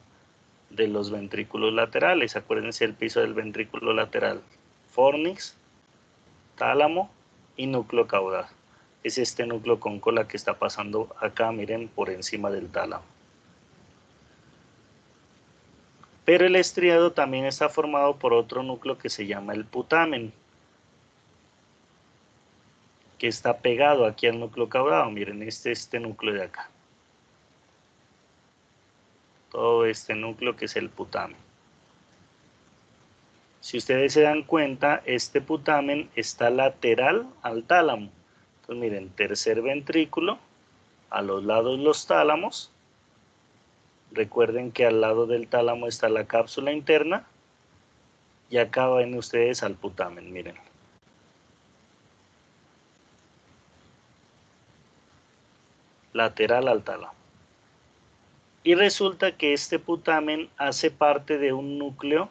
de los ventrículos laterales. Acuérdense del piso del ventrículo lateral: fornix, tálamo y núcleo caudado. Es este núcleo con cola que está pasando acá, miren, por encima del tálamo. Pero el estriado también está formado por otro núcleo que se llama el putamen, que está pegado aquí al núcleo caudado. Miren, este núcleo de acá. Todo este núcleo que es el putamen. Si ustedes se dan cuenta, este putamen está lateral al tálamo. Entonces miren, tercer ventrículo, a los lados los tálamos. Recuerden que al lado del tálamo está la cápsula interna. Y acá ven ustedes al putamen, miren. Lateral al tálamo. Y resulta que este putamen hace parte de un núcleo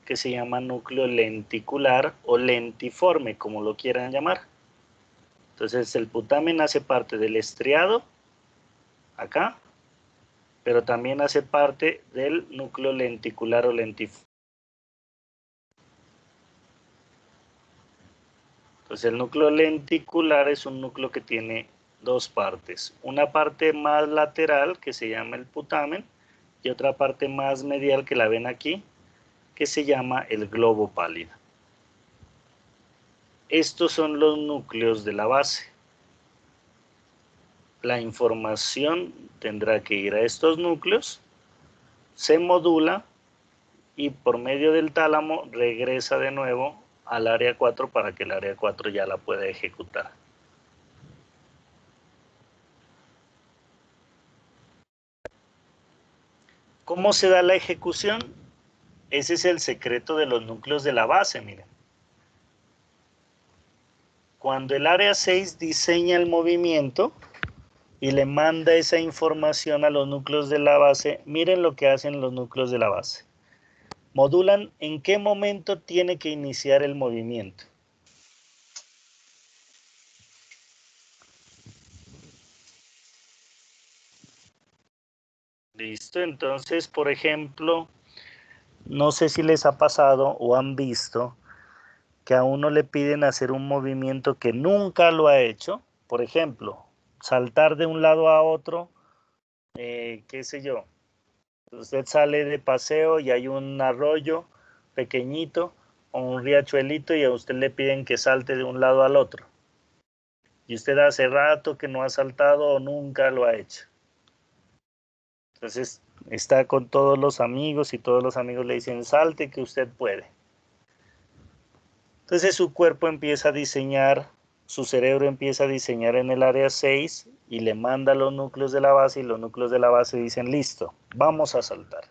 que se llama núcleo lenticular o lentiforme, como lo quieran llamar. Entonces el putamen hace parte del estriado, acá, pero también hace parte del núcleo lenticular o lentiforme. Entonces el núcleo lenticular es un núcleo que tiene dos partes. Una parte más lateral que se llama el putamen y otra parte más medial que la ven aquí, que se llama el globo pálido. Estos son los núcleos de la base. La información tendrá que ir a estos núcleos, se modula y por medio del tálamo regresa de nuevo al área 4 para que el área 4 ya la pueda ejecutar. ¿Cómo se da la ejecución? Ese es el secreto de los núcleos de la base, miren. Cuando el área 6 diseña el movimiento y le manda esa información a los núcleos de la base, miren lo que hacen los núcleos de la base. Modulan en qué momento tiene que iniciar el movimiento. Listo, entonces, por ejemplo, no sé si les ha pasado o han visto que a uno le piden hacer un movimiento que nunca lo ha hecho. Por ejemplo, saltar de un lado a otro, qué sé yo. Usted sale de paseo y hay un arroyo pequeñito o un riachuelito y a usted le piden que salte de un lado al otro. Y usted hace rato que no ha saltado o nunca lo ha hecho. Entonces está con todos los amigos y todos los amigos le dicen salte que usted puede. Entonces su cuerpo empieza a diseñar, su cerebro empieza a diseñar en el área 6 y le manda los núcleos de la base y los núcleos de la base dicen listo, vamos a saltar.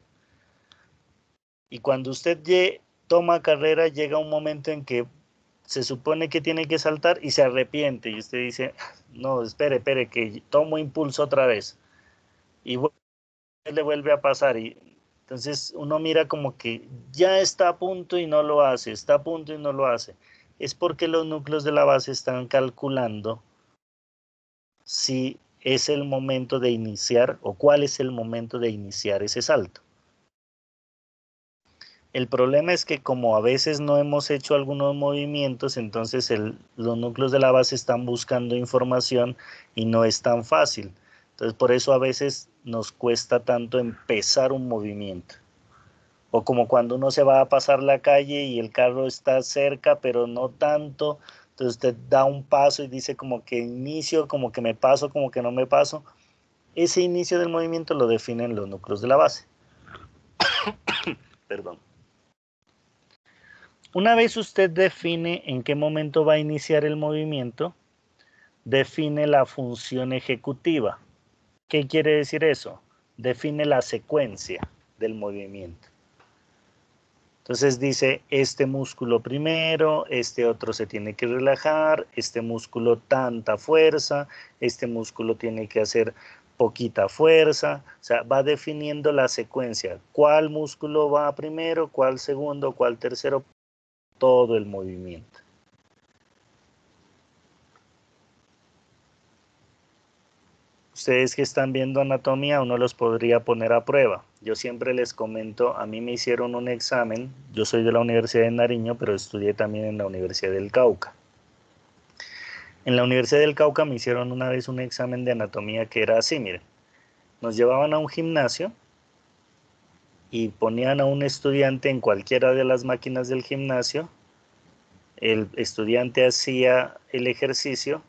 Y cuando usted toma carrera llega un momento en que se supone que tiene que saltar y se arrepiente y usted dice no, espere, que tomo impulso otra vez. Y le vuelve a pasar y entonces uno mira como que ya está a punto y no lo hace, está a punto y no lo hace. Es porque los núcleos de la base están calculando si es el momento de iniciar o cuál es el momento de iniciar ese salto. El problema es que como a veces no hemos hecho algunos movimientos, entonces los núcleos de la base están buscando información y no es tan fácil. Entonces por eso a veces nos cuesta tanto empezar un movimiento. O como cuando uno se va a pasar la calle y el carro está cerca, pero no tanto. Entonces usted da un paso y dice como que inicio, como que me paso, como que no me paso. Ese inicio del movimiento lo definen los núcleos de la base. Perdón. Una vez usted define en qué momento va a iniciar el movimiento, define la función ejecutiva. ¿Qué quiere decir eso? Define la secuencia del movimiento. Entonces dice, este músculo primero, este otro se tiene que relajar, este músculo tanta fuerza, este músculo tiene que hacer poquita fuerza, o sea, va definiendo la secuencia, cuál músculo va primero, cuál segundo, cuál tercero, todo el movimiento. Ustedes que están viendo anatomía, uno los podría poner a prueba. Yo siempre les comento, a mí me hicieron un examen, yo soy de la Universidad de Nariño, pero estudié también en la Universidad del Cauca. En la Universidad del Cauca me hicieron una vez un examen de anatomía que era así, miren. Nos llevaban a un gimnasio y ponían a un estudiante en cualquiera de las máquinas del gimnasio. El estudiante hacía el ejercicio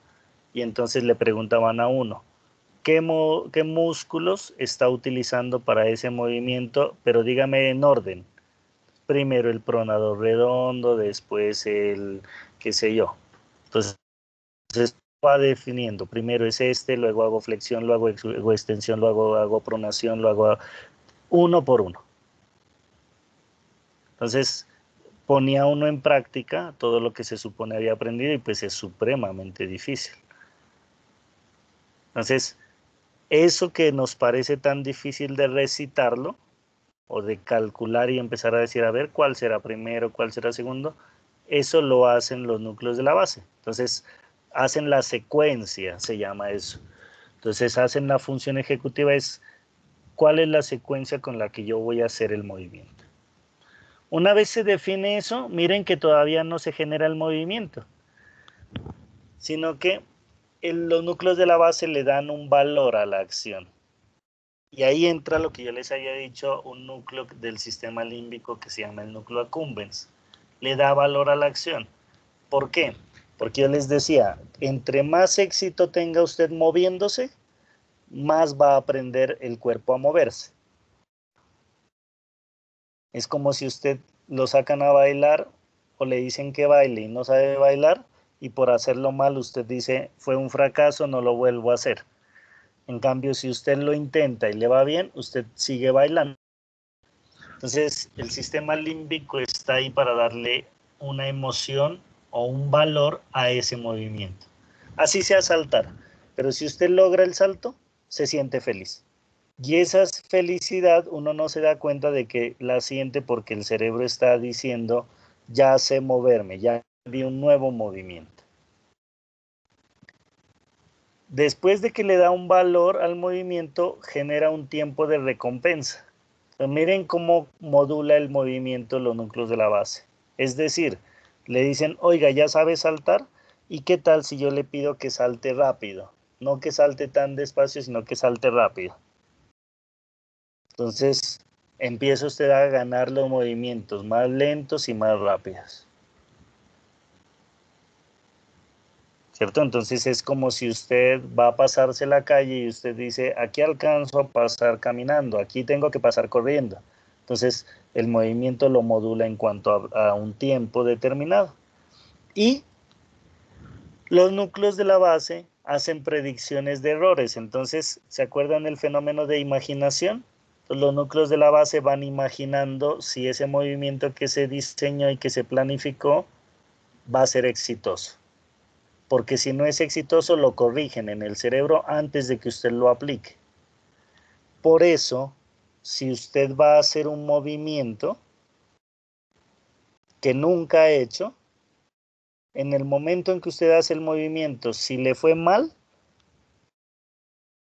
y entonces le preguntaban a uno, ¿qué músculos está utilizando para ese movimiento? Pero dígame en orden. Primero el pronador redondo, después el qué sé yo. Entonces va definiendo. Primero es este, luego hago flexión, luego hago extensión, luego hago pronación, luego hago uno por uno. Entonces ponía uno en práctica todo lo que se supone había aprendido y pues es supremamente difícil. Entonces, eso que nos parece tan difícil de recitarlo o de calcular y empezar a decir, a ver, ¿cuál será primero, cuál será segundo? Eso lo hacen los núcleos de la base. Entonces, hacen la secuencia, se llama eso. Entonces, hacen la función ejecutiva, es cuál es la secuencia con la que yo voy a hacer el movimiento. Una vez se define eso, miren que todavía no se genera el movimiento, sino que los núcleos de la base le dan un valor a la acción. Y ahí entra lo que yo les había dicho, un núcleo del sistema límbico que se llama el núcleo accumbens. Le da valor a la acción. ¿Por qué? Porque yo les decía, entre más éxito tenga usted moviéndose, más va a aprender el cuerpo a moverse. Es como si usted lo sacan a bailar o le dicen que baile y no sabe bailar, y por hacerlo mal usted dice, fue un fracaso, no lo vuelvo a hacer. En cambio, si usted lo intenta y le va bien, usted sigue bailando. Entonces, el sistema límbico está ahí para darle una emoción o un valor a ese movimiento. Así sea saltar, pero si usted logra el salto, se siente feliz. Y esa felicidad uno no se da cuenta de que la siente porque el cerebro está diciendo, ya sé moverme, ya vi un nuevo movimiento. Después de que le da un valor al movimiento, genera un tiempo de recompensa. Pero miren cómo modula el movimiento los núcleos de la base. Es decir, le dicen, oiga, ¿ya sabe saltar? ¿Y qué tal si yo le pido que salte rápido? No que salte tan despacio, sino que salte rápido. Entonces, empieza usted a ganar los movimientos más lentos y más rápidos. ¿Cierto? Entonces es como si usted va a pasarse la calle y usted dice, aquí alcanzo a pasar caminando, aquí tengo que pasar corriendo. Entonces el movimiento lo modula en cuanto a un tiempo determinado. Y los núcleos de la base hacen predicciones de errores. Entonces, ¿se acuerdan del fenómeno de imaginación? Entonces, los núcleos de la base van imaginando si ese movimiento que se diseñó y que se planificó va a ser exitoso. Porque si no es exitoso, lo corrigen en el cerebro antes de que usted lo aplique. Por eso, si usted va a hacer un movimiento que nunca ha hecho, en el momento en que usted hace el movimiento, si le fue mal,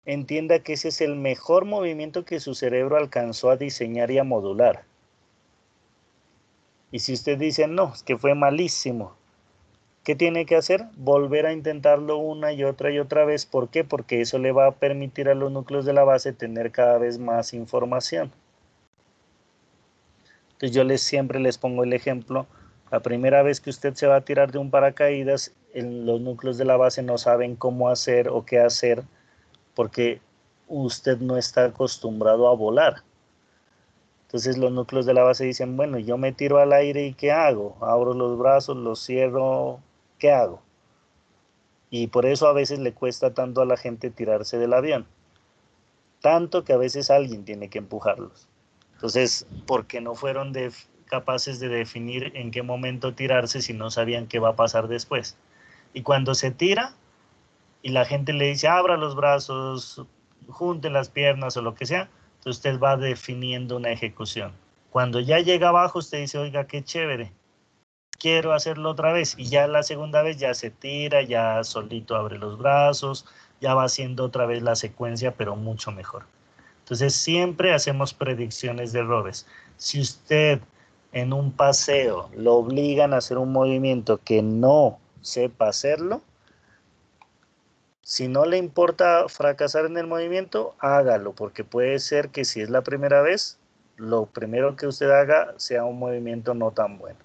entienda que ese es el mejor movimiento que su cerebro alcanzó a diseñar y a modular. Y si usted dice, no, es que fue malísimo, ¿qué tiene que hacer? Volver a intentarlo una y otra vez. ¿Por qué? Porque eso le va a permitir a los núcleos de la base tener cada vez más información. Entonces yo siempre les pongo el ejemplo. La primera vez que usted se va a tirar de un paracaídas, los núcleos de la base no saben cómo hacer o qué hacer porque usted no está acostumbrado a volar. Entonces los núcleos de la base dicen, bueno, yo me tiro al aire y ¿qué hago? Abro los brazos, los cierro, ¿qué hago? Y por eso a veces le cuesta tanto a la gente tirarse del avión. Tanto que a veces alguien tiene que empujarlos. Entonces, ¿por qué no fueron capaces de definir en qué momento tirarse si no sabían qué va a pasar después? Y cuando se tira y la gente le dice, abra los brazos, junte las piernas o lo que sea, entonces usted va definiendo una ejecución. Cuando ya llega abajo, usted dice, oiga, qué chévere, quiero hacerlo otra vez. Y ya la segunda vez ya se tira, ya solito abre los brazos, ya va haciendo otra vez la secuencia, pero mucho mejor. Entonces siempre hacemos predicciones de errores. Si usted en un paseo lo obligan a hacer un movimiento que no sepa hacerlo, si no le importa fracasar en el movimiento, hágalo, porque puede ser que si es la primera vez, lo primero que usted haga sea un movimiento no tan bueno.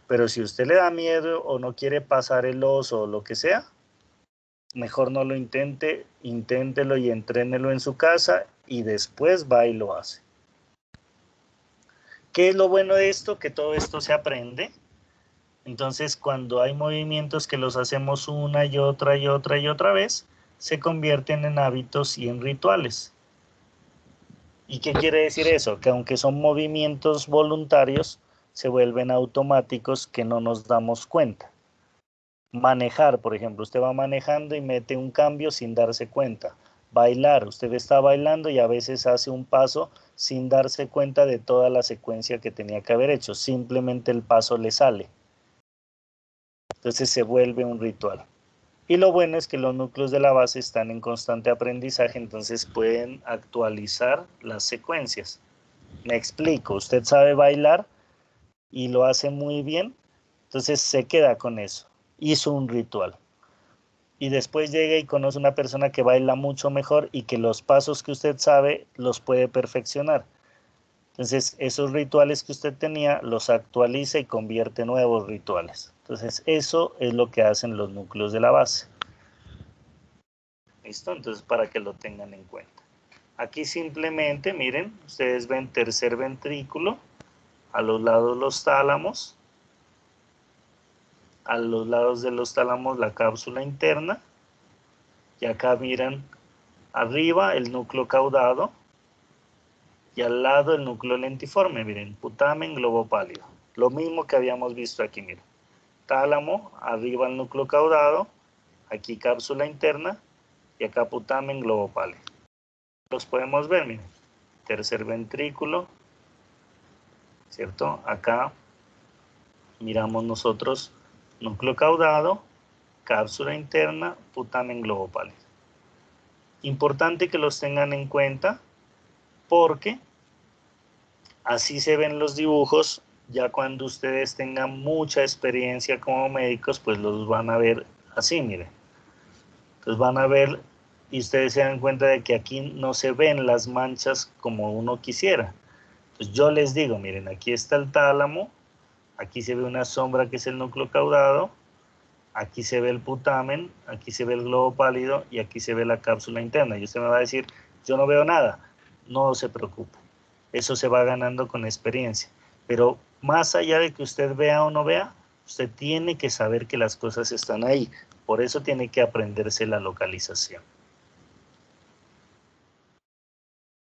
Pero si usted le da miedo o no quiere pasar el oso o lo que sea, mejor no lo intente, inténtelo y entrénelo en su casa y después va y lo hace. ¿Qué es lo bueno de esto? Que todo esto se aprende. Entonces, cuando hay movimientos que los hacemos una y otra vez, se convierten en hábitos y en rituales. ¿Y qué quiere decir eso? Que aunque son movimientos voluntarios, se vuelven automáticos que no nos damos cuenta. Manejar, por ejemplo, usted va manejando y mete un cambio sin darse cuenta. Bailar, usted está bailando y a veces hace un paso sin darse cuenta de toda la secuencia que tenía que haber hecho. Simplemente el paso le sale. Entonces se vuelve un ritual. Y lo bueno es que los núcleos de la base están en constante aprendizaje, entonces pueden actualizar las secuencias. Me explico, usted sabe bailar y lo hace muy bien, entonces se queda con eso. Hizo un ritual. y después llega y conoce una persona que baila mucho mejor y que los pasos que usted sabe los puede perfeccionar. Entonces, esos rituales que usted tenía los actualiza y convierte en nuevos rituales. Entonces, eso es lo que hacen los núcleos de la base. ¿Listo? Entonces, para que lo tengan en cuenta. Aquí simplemente, miren, ustedes ven tercer ventrículo, a los lados los tálamos, a los lados de los tálamos la cápsula interna, y acá miran arriba el núcleo caudado, y al lado el núcleo lentiforme, miren, putamen, globo pálido. Lo mismo que habíamos visto aquí, miren. Tálamo, arriba el núcleo caudado, aquí cápsula interna, y acá putamen, globo pálido. Los podemos ver, miren. Tercer ventrículo, ¿cierto? Acá miramos nosotros núcleo caudado, cápsula interna, putamen, globo pálido. Importante que los tengan en cuenta porque así se ven los dibujos. Ya cuando ustedes tengan mucha experiencia como médicos, pues los van a ver así, miren. Entonces van a ver y ustedes se dan cuenta de que aquí no se ven las manchas como uno quisiera. Entonces yo les digo, miren, aquí está el tálamo, aquí se ve una sombra que es el núcleo caudado, aquí se ve el putamen, aquí se ve el globo pálido y aquí se ve la cápsula interna. Y usted me va a decir, yo no veo nada. No se preocupe, eso se va ganando con experiencia. Pero más allá de que usted vea o no vea, usted tiene que saber que las cosas están ahí. Por eso tiene que aprenderse la localización.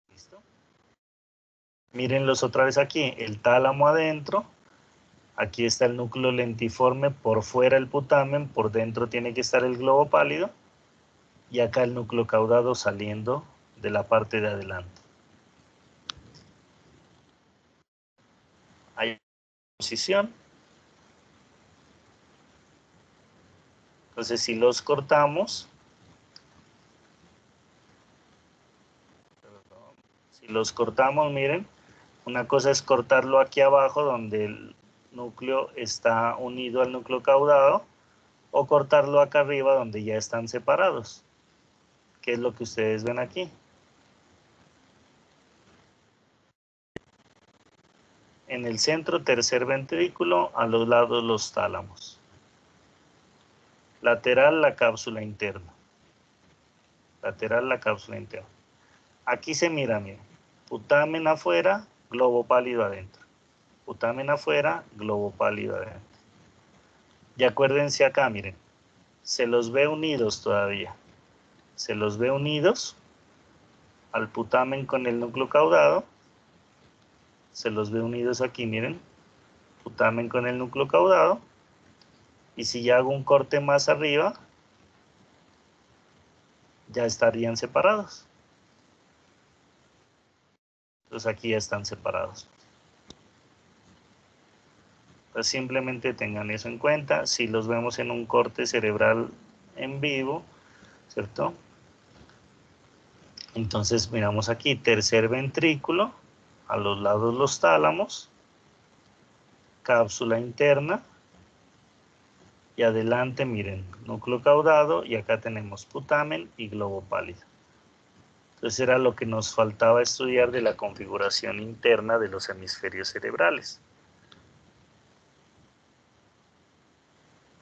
¿Listo? Mírenlos otra vez aquí, el tálamo adentro, aquí está el núcleo lentiforme, por fuera el putamen, por dentro tiene que estar el globo pálido, y acá el núcleo caudado saliendo de la parte de adelante. Hay posición. Entonces, si los cortamos, miren, una cosa es cortarlo aquí abajo donde el núcleo está unido al núcleo caudado, o cortarlo acá arriba donde ya están separados, que es lo que ustedes ven aquí. En el centro, tercer ventrículo, a los lados los tálamos. Lateral, la cápsula interna. Lateral, la cápsula interna. Aquí se mira, miren, putamen afuera, globo pálido adentro. Putamen afuera, globo pálido adentro. Y acuérdense acá, miren, se los ve unidos todavía. Se los ve unidos al putamen con el núcleo caudado. Se los ve unidos aquí, miren, putamen con el núcleo caudado. Y si ya hago un corte más arriba, ya estarían separados. Entonces aquí ya están separados. Pues simplemente tengan eso en cuenta. Si los vemos en un corte cerebral en vivo, ¿cierto? Entonces miramos aquí, tercer ventrículo, a los lados los tálamos, cápsula interna, y adelante, miren, núcleo caudado, y acá tenemos putamen y globo pálido. Entonces era lo que nos faltaba estudiar de la configuración interna de los hemisferios cerebrales.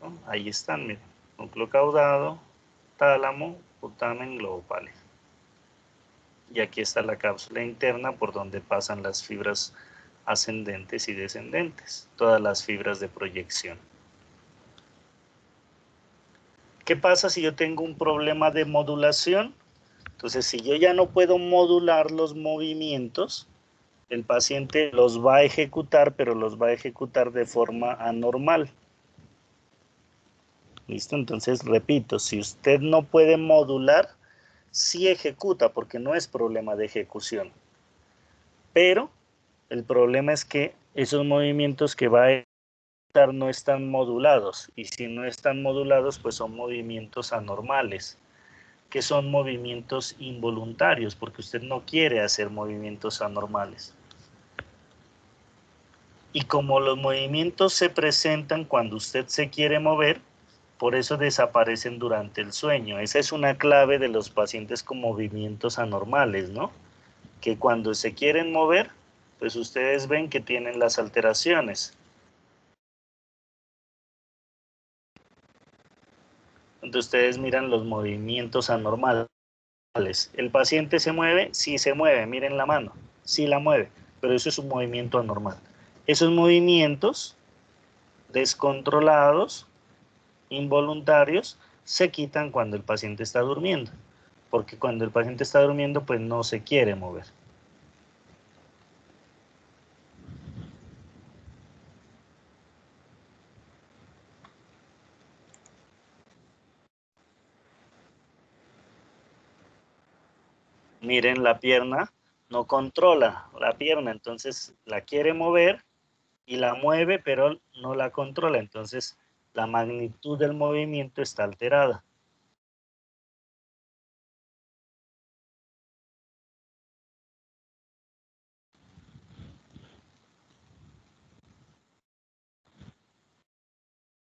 ¿No? Ahí están, miren, núcleo caudado, tálamo, putamen, globo pálido. Y aquí está la cápsula interna por donde pasan las fibras ascendentes y descendentes, todas las fibras de proyección. ¿Qué pasa si yo tengo un problema de modulación? Entonces, si yo ya no puedo modular los movimientos, el paciente los va a ejecutar, pero los va a ejecutar de forma anormal. ¿Listo? Entonces, repito, si usted no puede modular, sí ejecuta, porque no es problema de ejecución. Pero el problema es que esos movimientos que va a ejecutar no están modulados. Y si no están modulados, pues son movimientos anormales, que son movimientos involuntarios, porque usted no quiere hacer movimientos anormales. Y como los movimientos se presentan cuando usted se quiere mover, Por eso desaparecen durante el sueño. Esa es una clave de los pacientes con movimientos anormales, ¿no? Que cuando se quieren mover, pues ustedes ven que tienen las alteraciones. Entonces ustedes miran los movimientos anormales. El paciente se mueve, sí se mueve, miren la mano, sí la mueve, pero eso es un movimiento anormal. Esos movimientos descontrolados, involuntarios, se quitan cuando el paciente está durmiendo, porque cuando el paciente está durmiendo, pues no se quiere mover. Miren, la pierna no controla la pierna, entonces la quiere mover y la mueve, pero no la controla, entonces la magnitud del movimiento está alterada.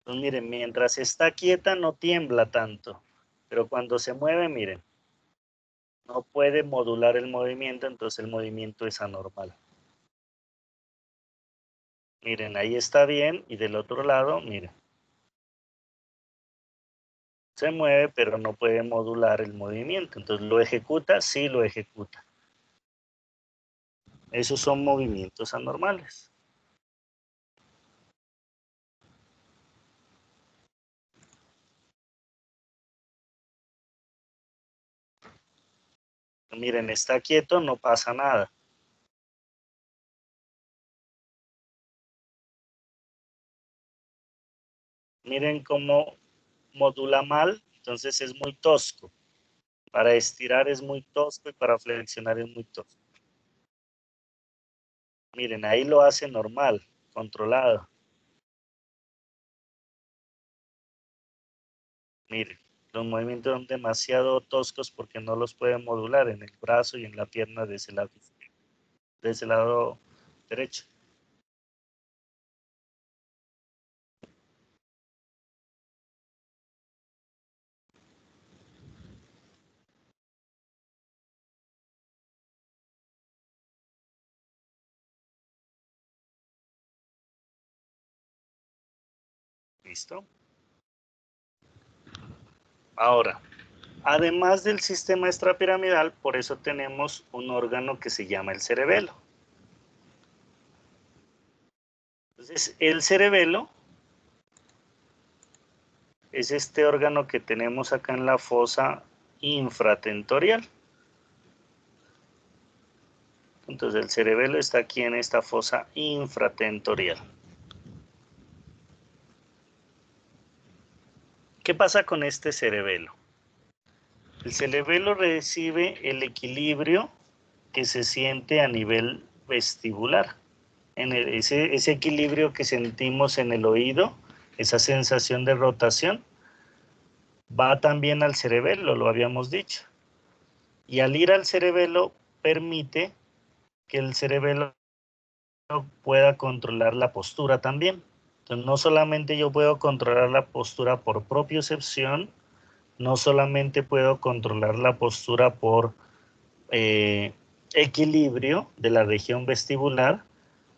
Entonces, miren, mientras está quieta no tiembla tanto, pero cuando se mueve, miren, no puede modular el movimiento, entonces el movimiento es anormal. Miren, ahí está bien, y del otro lado, miren. Se mueve, pero no puede modular el movimiento, entonces lo ejecuta, sí lo ejecuta. Esos son movimientos anormales. Miren, está quieto, no pasa nada. Miren cómo modula mal, entonces es muy tosco. Para estirar es muy tosco y para flexionar es muy tosco. Miren, ahí lo hace normal, controlado. Miren, los movimientos son demasiado toscos porque no los pueden modular en el brazo y en la pierna de ese lado derecho. ¿Listo? Ahora, además del sistema extrapiramidal, por eso tenemos un órgano que se llama el cerebelo. Entonces, el cerebelo es este órgano que tenemos acá en la fosa infratentorial. Entonces, el cerebelo está aquí en esta fosa infratentorial. ¿Qué pasa con este cerebelo? El cerebelo recibe el equilibrio que se siente a nivel vestibular. Ese equilibrio que sentimos en el oído, esa sensación de rotación, va también al cerebelo, lo habíamos dicho. Y al ir al cerebelo permite que el cerebelo pueda controlar la postura también. Entonces, no solamente yo puedo controlar la postura por propiocepción, no solamente puedo controlar la postura por equilibrio de la región vestibular,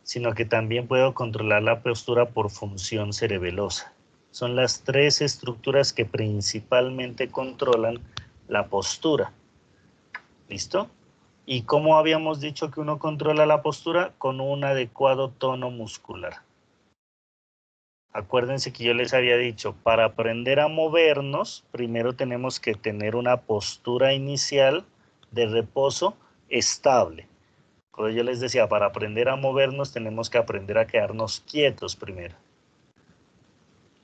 sino que también puedo controlar la postura por función cerebelosa. Son las tres estructuras que principalmente controlan la postura. ¿Listo? ¿Y cómo habíamos dicho que uno controla la postura? Con un adecuado tono muscular. Acuérdense que yo les había dicho, para aprender a movernos, primero tenemos que tener una postura inicial de reposo estable. Como yo les decía, para aprender a movernos tenemos que aprender a quedarnos quietos primero.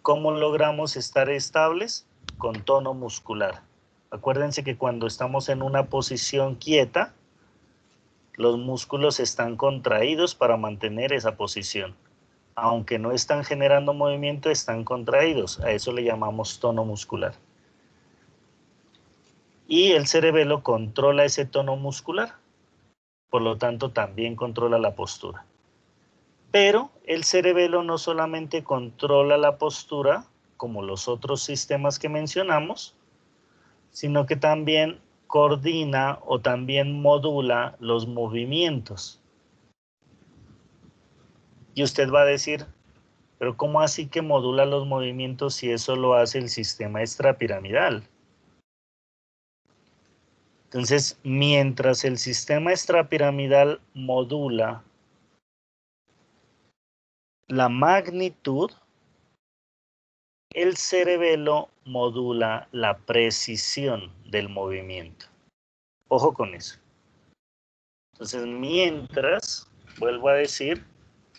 ¿Cómo logramos estar estables? Con tono muscular. Acuérdense que cuando estamos en una posición quieta, los músculos están contraídos para mantener esa posición. Aunque no están generando movimiento, están contraídos. A eso le llamamos tono muscular. Y el cerebelo controla ese tono muscular. Por lo tanto, también controla la postura. Pero el cerebelo no solamente controla la postura, como los otros sistemas que mencionamos, sino que también coordina o también modula los movimientos. Y usted va a decir, pero ¿cómo así que modula los movimientos si eso lo hace el sistema extrapiramidal? Entonces, mientras el sistema extrapiramidal modula la magnitud, el cerebelo modula la precisión del movimiento. Ojo con eso. Entonces, mientras, vuelvo a decir,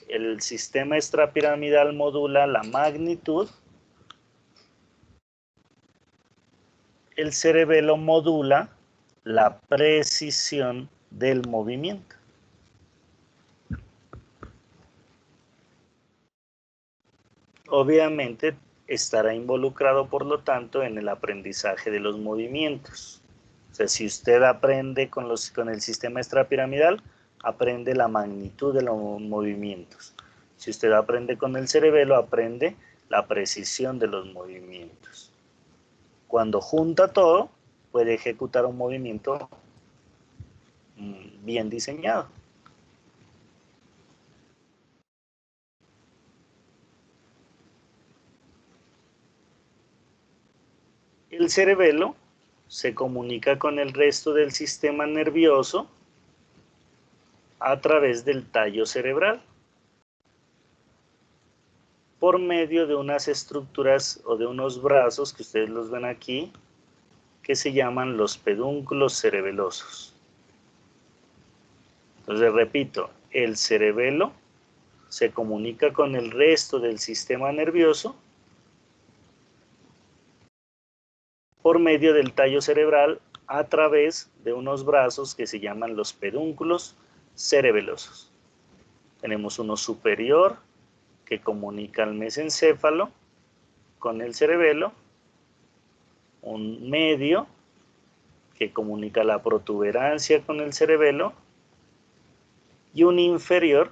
el sistema extrapiramidal modula la magnitud, el cerebelo modula la precisión del movimiento. Obviamente estará involucrado, por lo tanto, en el aprendizaje de los movimientos. O sea, si usted aprende con el sistema extrapiramidal, aprende la magnitud de los movimientos. Si usted aprende con el cerebelo, aprende la precisión de los movimientos. Cuando junta todo, puede ejecutar un movimiento bien diseñado. El cerebelo se comunica con el resto del sistema nervioso a través del tallo cerebral, por medio de unas estructuras o de unos brazos que ustedes los ven aquí, que se llaman los pedúnculos cerebelosos. Entonces, repito, el cerebelo se comunica con el resto del sistema nervioso por medio del tallo cerebral a través de unos brazos que se llaman los pedúnculos cerebelosos. Tenemos uno superior que comunica el mesencéfalo con el cerebelo, un medio que comunica la protuberancia con el cerebelo y un inferior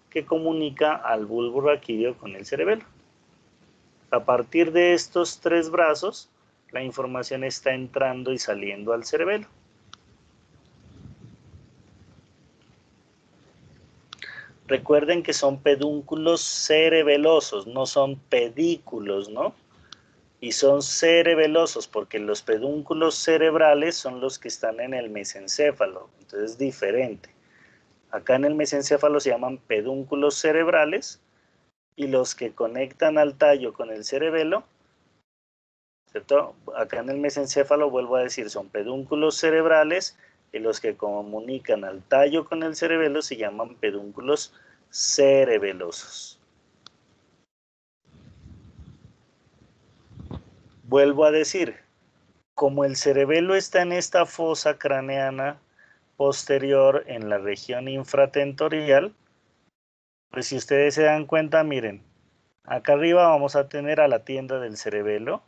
que comunica al bulbo raquídeo con el cerebelo. A partir de estos tres brazos, la información está entrando y saliendo al cerebelo. Recuerden que son pedúnculos cerebelosos, no son pedículos, ¿no? Y son cerebelosos porque los pedúnculos cerebrales son los que están en el mesencéfalo, entonces es diferente. Acá en el mesencéfalo se llaman pedúnculos cerebrales y los que conectan al tallo con el cerebelo, ¿cierto? Acá en el mesencéfalo, vuelvo a decir, son pedúnculos cerebrales y los que comunican al tallo con el cerebelo se llaman pedúnculos cerebelosos. Vuelvo a decir, como el cerebelo está en esta fosa craneana posterior en la región infratentorial, pues si ustedes se dan cuenta, miren, acá arriba vamos a tener a la tienda del cerebelo,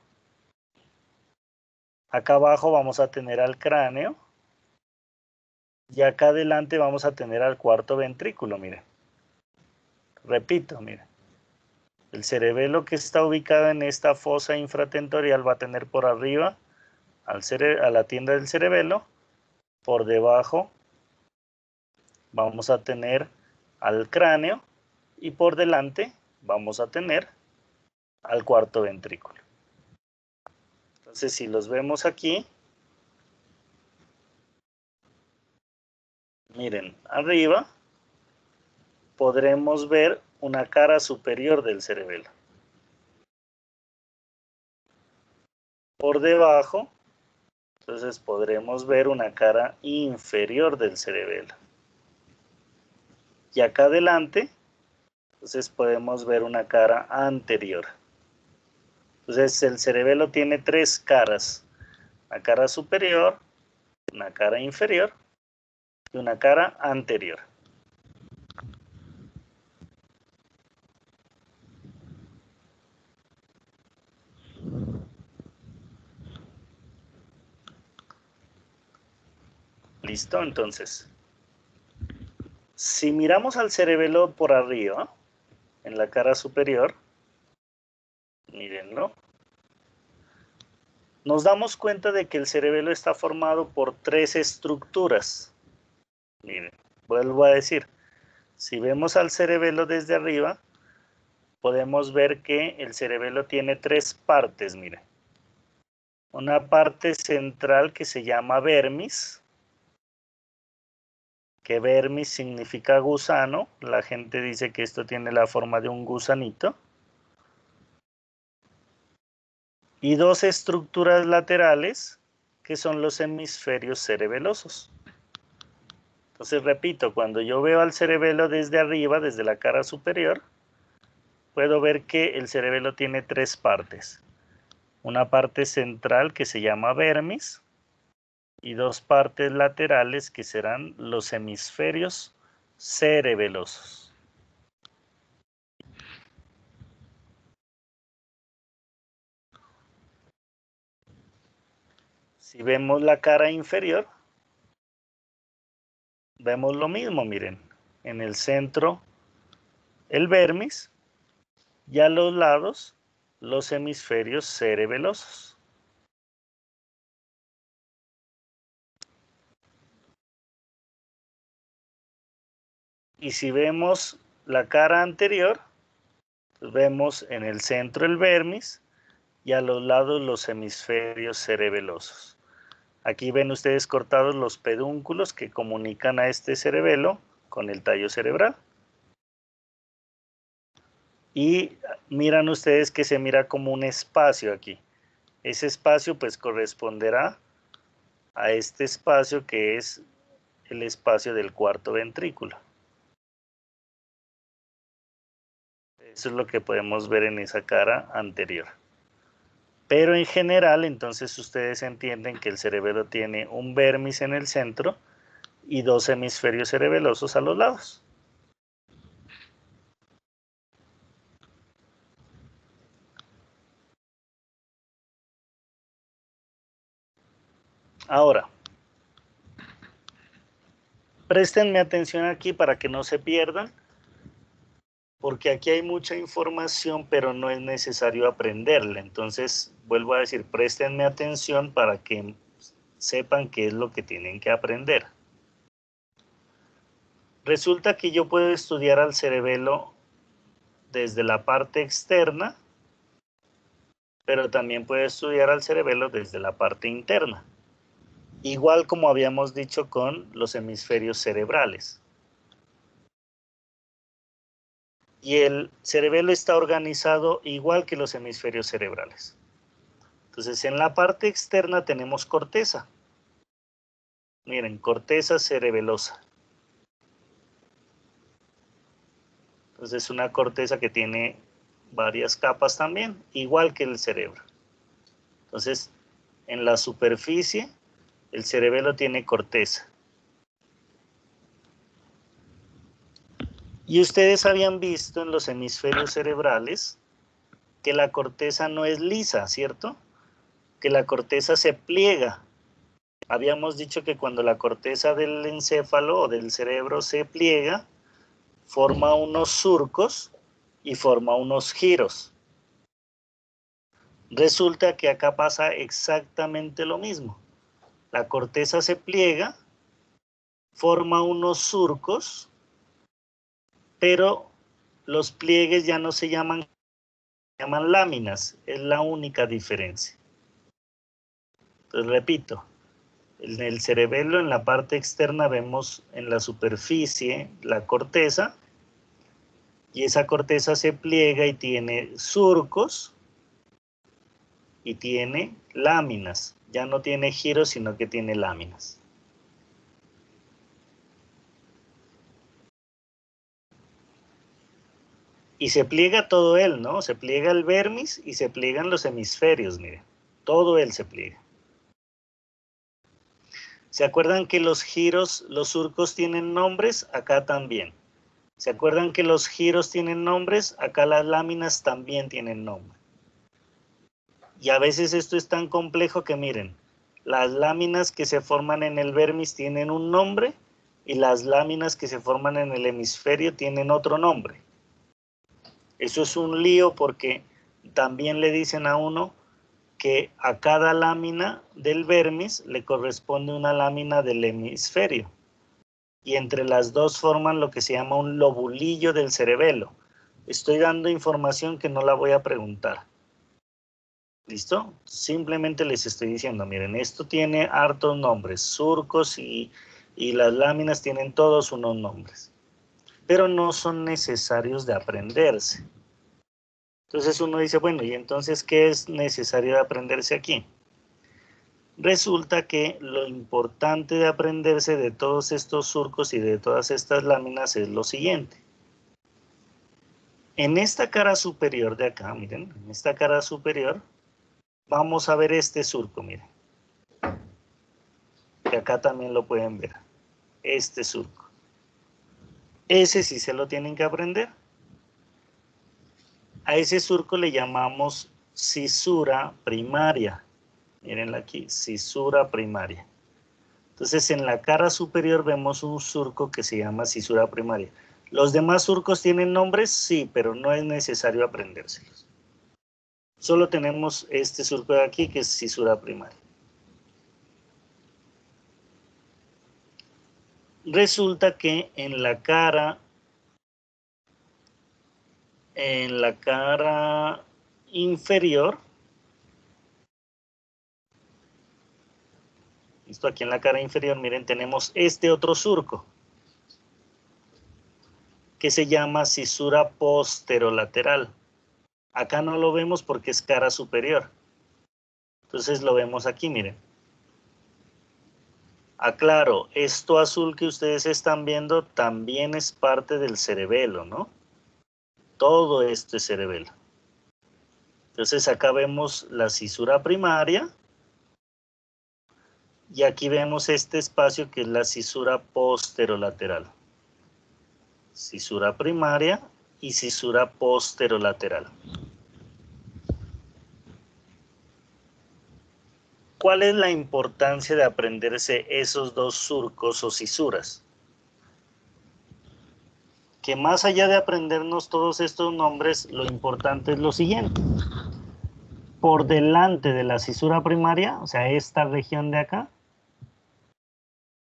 acá abajo vamos a tener al cráneo, y acá adelante vamos a tener al cuarto ventrículo, miren. Repito, miren. El cerebelo que está ubicado en esta fosa infratentorial va a tener por arriba a la tienda del cerebelo, por debajo vamos a tener al cráneo y por delante vamos a tener al cuarto ventrículo. Entonces, si los vemos aquí, miren, arriba podremos ver una cara superior del cerebelo. Por debajo, entonces podremos ver una cara inferior del cerebelo. Y acá adelante, entonces podemos ver una cara anterior. Entonces el cerebelo tiene tres caras. Una cara superior, una cara inferior y una cara anterior. ¿Listo? Entonces, si miramos al cerebelo por arriba, en la cara superior, cerebelo, nos damos cuenta de que el cerebelo está formado por 3 estructuras. Miren, vuelvo a decir, si vemos al cerebelo desde arriba, podemos ver que el cerebelo tiene 3 partes, miren. Una parte central que se llama vermis, que vermis significa gusano. La gente dice que esto tiene la forma de un gusanito. Y 2 estructuras laterales, que son los hemisferios cerebelosos. Entonces, repito, cuando yo veo al cerebelo desde arriba, desde la cara superior, puedo ver que el cerebelo tiene 3 partes. Una parte central que se llama vermis y 2 partes laterales que serán los hemisferios cerebelosos. Si vemos la cara inferior, vemos lo mismo, miren. En el centro, el vermis y a los lados, los hemisferios cerebelosos. Y si vemos la cara anterior, pues vemos en el centro el vermis y a los lados los hemisferios cerebelosos. Aquí ven ustedes cortados los pedúnculos que comunican a este cerebelo con el tallo cerebral. Y miran ustedes que se mira como un espacio aquí. Ese espacio pues corresponderá a este espacio que es el espacio del cuarto ventrículo. Eso es lo que podemos ver en esa cara anterior. Pero en general, entonces ustedes entienden que el cerebelo tiene un vermis en el centro y 2 hemisferios cerebelosos a los lados. Ahora, préstenme atención aquí para que no se pierdan, porque aquí hay mucha información, pero no es necesario aprenderla. Entonces, vuelvo a decir, préstenme atención para que sepan qué es lo que tienen que aprender. Resulta que yo puedo estudiar al cerebelo desde la parte externa, pero también puedo estudiar al cerebelo desde la parte interna. Igual como habíamos dicho con los hemisferios cerebrales. Y el cerebelo está organizado igual que los hemisferios cerebrales. Entonces, en la parte externa tenemos corteza. Miren, corteza cerebelosa. Entonces, es una corteza que tiene varias capas también, igual que el cerebro. Entonces, en la superficie, el cerebelo tiene corteza. Y ustedes habían visto en los hemisferios cerebrales que la corteza no es lisa, ¿cierto? Que la corteza se pliega. Habíamos dicho que cuando la corteza del encéfalo o del cerebro se pliega, forma unos surcos y forma unos giros. Resulta que acá pasa exactamente lo mismo. La corteza se pliega, forma unos surcos, pero los pliegues ya no se llaman láminas, es la única diferencia. Entonces repito, en el cerebelo, en la parte externa, vemos en la superficie la corteza, y esa corteza se pliega y tiene surcos y tiene láminas. Ya no tiene giros, sino que tiene láminas. Y se pliega todo él, ¿no? Se pliega el vermis y se pliegan los hemisferios, miren. Todo él se pliega. ¿Se acuerdan que los giros, los surcos tienen nombres? Acá también. ¿Se acuerdan que los giros tienen nombres? Acá las láminas también tienen nombre. Y a veces esto es tan complejo que miren, las láminas que se forman en el vermis tienen un nombre y las láminas que se forman en el hemisferio tienen otro nombre. Eso es un lío porque También le dicen a uno que a cada lámina del vermis le corresponde una lámina del hemisferio. Y entre las dos forman lo que se llama un lobulillo del cerebelo. Estoy dando información que no la voy a preguntar. ¿Listo? Simplemente les estoy diciendo, miren, esto tiene hartos nombres, surcos y las láminas tienen todos unos nombres. Pero no son necesarios de aprenderse. Entonces uno dice, bueno, ¿y entonces qué es necesario de aprenderse aquí? Resulta que lo importante de aprenderse de todos estos surcos y de todas estas láminas es lo siguiente. En esta cara superior de acá, miren, en esta cara superior, vamos a ver este surco, miren. Que acá también lo pueden ver. Este surco. Ese sí se lo tienen que aprender. A ese surco le llamamos cisura primaria. Mírenla aquí, cisura primaria. Entonces en la cara superior vemos un surco que se llama cisura primaria. ¿Los demás surcos tienen nombres? Sí, pero no es necesario aprendérselos. Solo tenemos este surco de aquí que es cisura primaria. Resulta que en la cara inferior, esto aquí en la cara inferior, miren, tenemos este otro surco que se llama cisura posterolateral. Acá no lo vemos porque es cara superior. Entonces lo vemos aquí, miren. Aclaro, esto azul que ustedes están viendo también es parte del cerebelo, ¿no? Todo esto es cerebelo. Entonces acá vemos la cisura primaria. Y aquí vemos este espacio que es la cisura posterolateral. Cisura primaria y cisura posterolateral. ¿Cuál es la importancia de aprenderse esos dos surcos o cisuras? Que más allá de aprendernos todos estos nombres, lo importante es lo siguiente. Por delante de la cisura primaria, o sea, esta región de acá,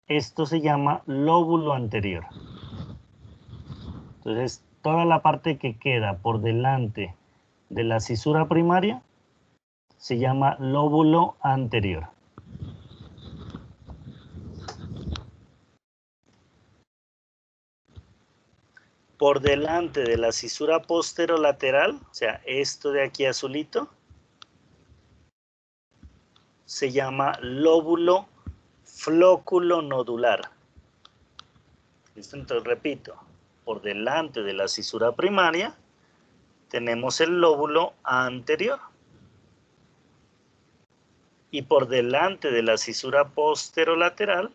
esto se llama lóbulo anterior. Entonces, toda la parte que queda por delante de la cisura primaria se llama lóbulo anterior. Por delante de la cisura posterolateral, o sea, esto de aquí azulito, se llama lóbulo flóculo-nodular. ¿Listo? Entonces, repito, por delante de la cisura primaria tenemos el lóbulo anterior. Y por delante de la cisura posterolateral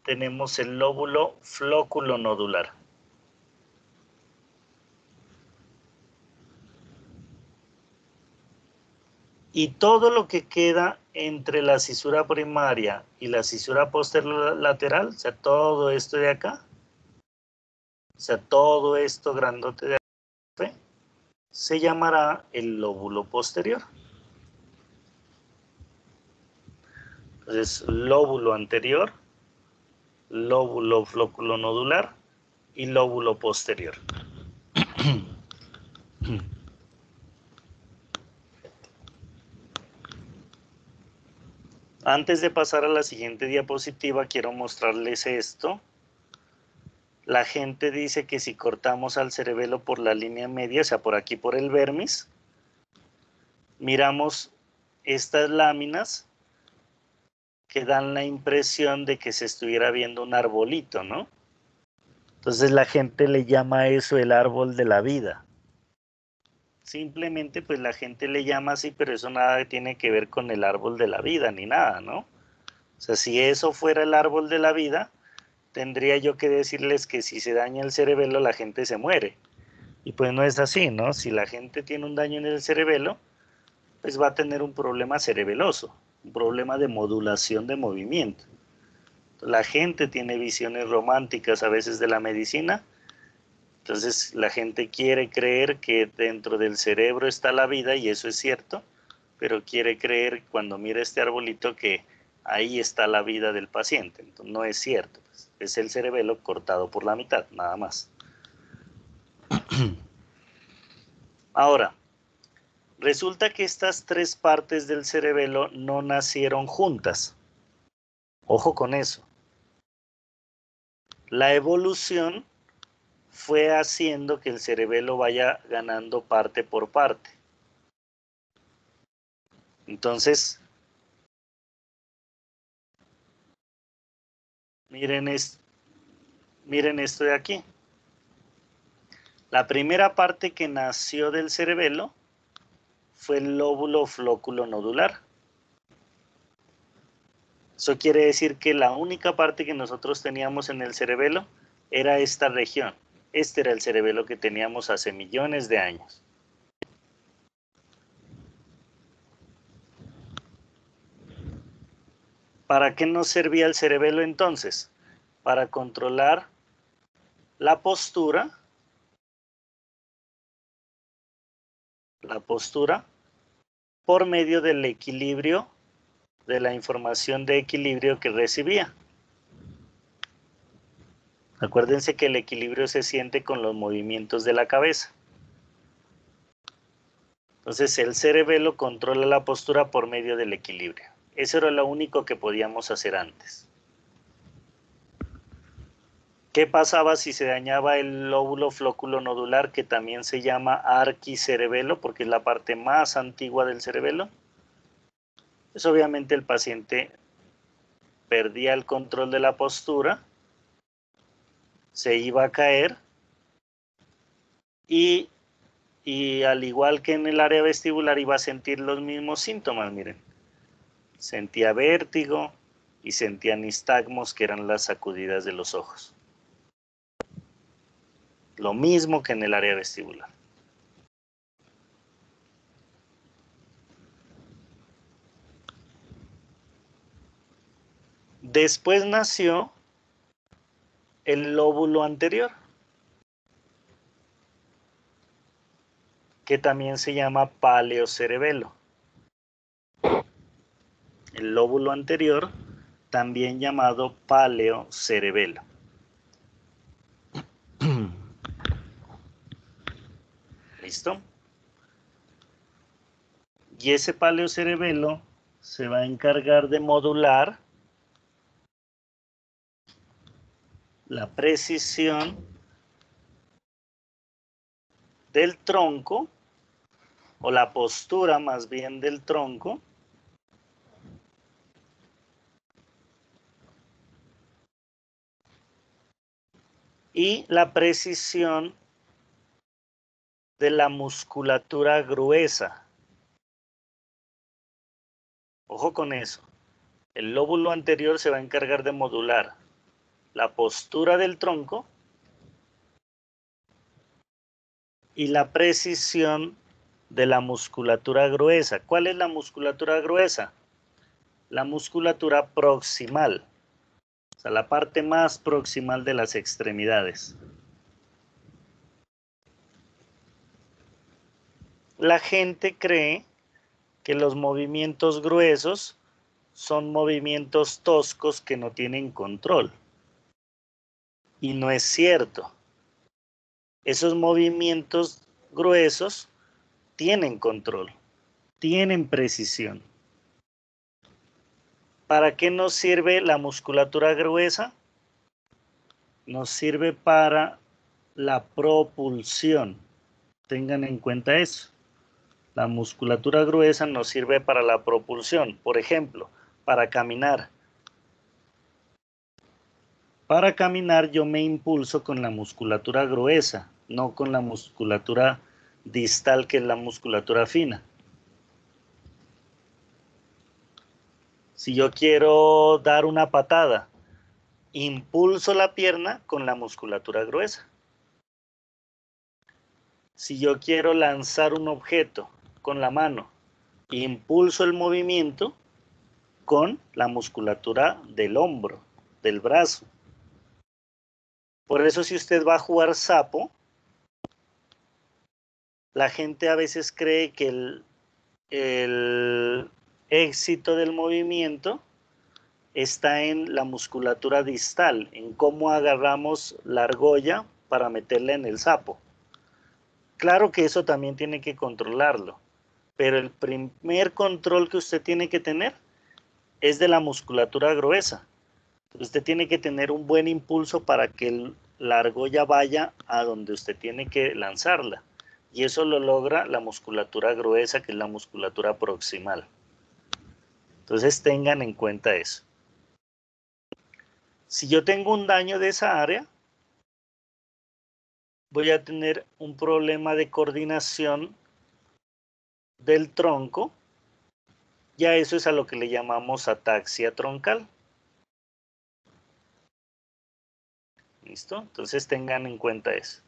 tenemos el lóbulo flóculo-nodular. Y todo lo que queda entre la cisura primaria y la cisura posterolateral, o sea, todo esto de acá, o sea, todo esto grandote de acá, se llamará el lóbulo posterior. Entonces, lóbulo anterior, lóbulo flóculo-nodular y lóbulo posterior. Antes de pasar a la siguiente diapositiva, quiero mostrarles esto. La gente dice que si cortamos al cerebelo por la línea media, o sea, por aquí por el vermis, miramos estas láminas que dan la impresión de que se estuviera viendo un arbolito, ¿no? Entonces la gente le llama eso el árbol de la vida. Simplemente pues la gente le llama así, pero eso nada tiene que ver con el árbol de la vida ni nada, ¿no? O sea, si eso fuera el árbol de la vida, tendría yo que decirles que si se daña el cerebelo la gente se muere. Y pues no es así, ¿no? Si la gente tiene un daño en el cerebelo, pues va a tener un problema cerebeloso, un problema de modulación de movimiento. La gente tiene visiones románticas a veces de la medicina, Entonces la gente quiere creer que dentro del cerebro está la vida, y eso es cierto, pero quiere creer cuando mira este arbolito que ahí está la vida del paciente. Entonces no es cierto, pues, es el cerebelo cortado por la mitad, nada más. Ahora, resulta que estas tres partes del cerebelo no nacieron juntas. Ojo con eso. La evolución fue haciendo que el cerebelo vaya ganando parte por parte. Entonces, miren esto de aquí. La primera parte que nació del cerebelo fue el lóbulo flóculo nodular. Eso quiere decir que la única parte que nosotros teníamos en el cerebelo era esta región. Este era el cerebelo que teníamos hace millones de años. ¿Para qué nos servía el cerebelo entonces? Para controlar la postura por medio del equilibrio, de la información de equilibrio que recibía. Acuérdense que el equilibrio se siente con los movimientos de la cabeza. Entonces el cerebelo controla la postura por medio del equilibrio. Eso era lo único que podíamos hacer antes. ¿Qué pasaba si se dañaba el lóbulo flóculo nodular, que también se llama arquicerebelo, porque es la parte más antigua del cerebelo? Pues obviamente el paciente perdía el control de la postura, se iba a caer y al igual que en el área vestibular iba a sentir los mismos síntomas, miren. Sentía vértigo y sentía nistagmos, que eran las sacudidas de los ojos. Lo mismo que en el área vestibular. Después nació el lóbulo anterior, que también se llama paleocerebelo. El lóbulo anterior, también llamado paleocerebelo. ¿Listo? Y ese paleocerebelo se va a encargar de modular la precisión del tronco, o la postura más bien del tronco, y la precisión de la musculatura gruesa. Ojo con eso. El lóbulo anterior se va a encargar de modular la postura del tronco y la precisión de la musculatura gruesa. ¿Cuál es la musculatura gruesa? La musculatura proximal, o sea, la parte más proximal de las extremidades. La gente cree que los movimientos gruesos son movimientos toscos que no tienen control. Y no es cierto. Esos movimientos gruesos tienen control, tienen precisión. ¿Para qué nos sirve la musculatura gruesa? Nos sirve para la propulsión. Tengan en cuenta eso. La musculatura gruesa nos sirve para la propulsión. Por ejemplo, para caminar. Para caminar yo me impulso con la musculatura gruesa, no con la musculatura distal, que es la musculatura fina. Si yo quiero dar una patada, impulso la pierna con la musculatura gruesa. Si yo quiero lanzar un objeto con la mano, impulso el movimiento con la musculatura del hombro, del brazo. Por eso si usted va a jugar sapo, la gente a veces cree que el éxito del movimiento está en la musculatura distal, en cómo agarramos la argolla para meterla en el sapo. Claro que eso también tiene que controlarlo, pero el primer control que usted tiene que tener es de la musculatura gruesa. Usted tiene que tener un buen impulso para que la argolla vaya a donde usted tiene que lanzarla. Y eso lo logra la musculatura gruesa, que es la musculatura proximal. Entonces tengan en cuenta eso. Si yo tengo un daño de esa área, voy a tener un problema de coordinación del tronco. Ya eso es a lo que le llamamos ataxia troncal. ¿Listo? Entonces tengan en cuenta eso.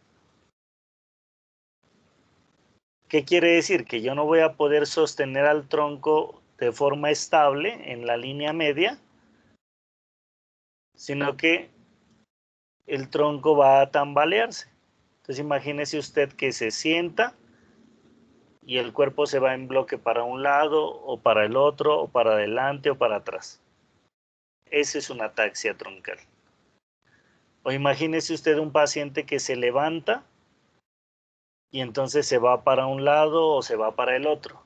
¿Qué quiere decir? Que yo no voy a poder sostener al tronco de forma estable en la línea media, sino que el tronco va a tambalearse. Entonces imagínese usted que se sienta y el cuerpo se va en bloque para un lado o para el otro, o para adelante o para atrás. Esa es una ataxia troncal. O imagínese usted un paciente que se levanta y entonces se va para un lado o se va para el otro.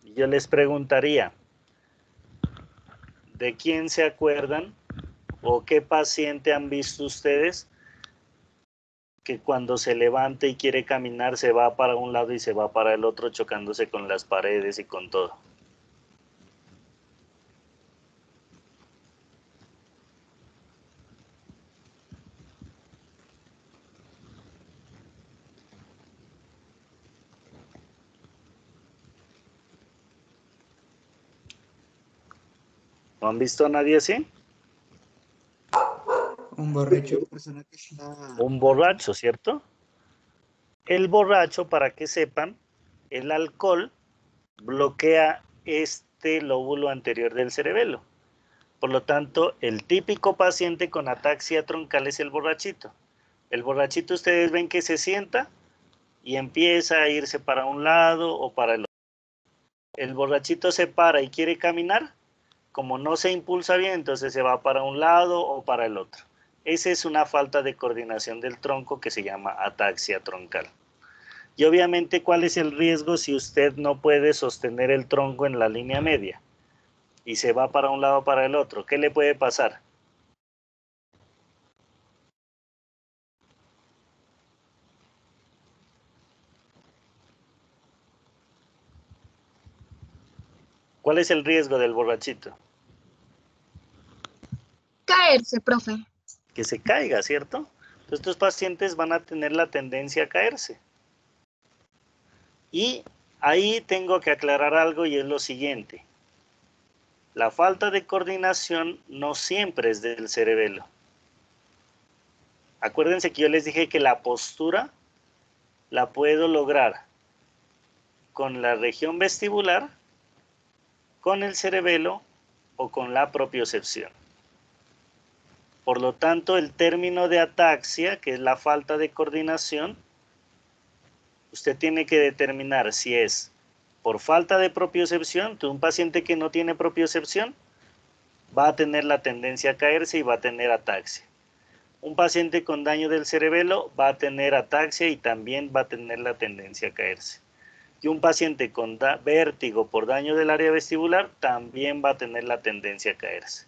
Y yo les preguntaría, ¿de quién se acuerdan o qué paciente han visto ustedes que cuando se levanta y quiere caminar se va para un lado y se va para el otro chocándose con las paredes y con todo? ¿No han visto a nadie así? Un borracho, persona que está... Un borracho, ¿cierto? El borracho, para que sepan, el alcohol bloquea este lóbulo anterior del cerebelo. Por lo tanto, el típico paciente con ataxia troncal es el borrachito. El borrachito ustedes ven que se sienta y empieza a irse para un lado o para el otro. El borrachito se para y quiere caminar, como no se impulsa bien, entonces se va para un lado o para el otro. Esa es una falta de coordinación del tronco que se llama ataxia troncal. Y obviamente, ¿cuál es el riesgo si usted no puede sostener el tronco en la línea media y se va para un lado o para el otro? ¿Qué le puede pasar? ¿Cuál es el riesgo del borrachito? Caerse, profe. Que se caiga, ¿cierto? Entonces, estos pacientes van a tener la tendencia a caerse. Y ahí tengo que aclarar algo y es lo siguiente. La falta de coordinación no siempre es del cerebelo. Acuérdense que yo les dije que la postura la puedo lograr con la región vestibular, con el cerebelo o con la propiocepción. Por lo tanto, el término de ataxia, que es la falta de coordinación, usted tiene que determinar si es por falta de propiocepción. Un paciente que no tiene propiocepción va a tener la tendencia a caerse y va a tener ataxia. Un paciente con daño del cerebelo va a tener ataxia y también va a tener la tendencia a caerse. Y un paciente con vértigo por daño del área vestibular también va a tener la tendencia a caerse.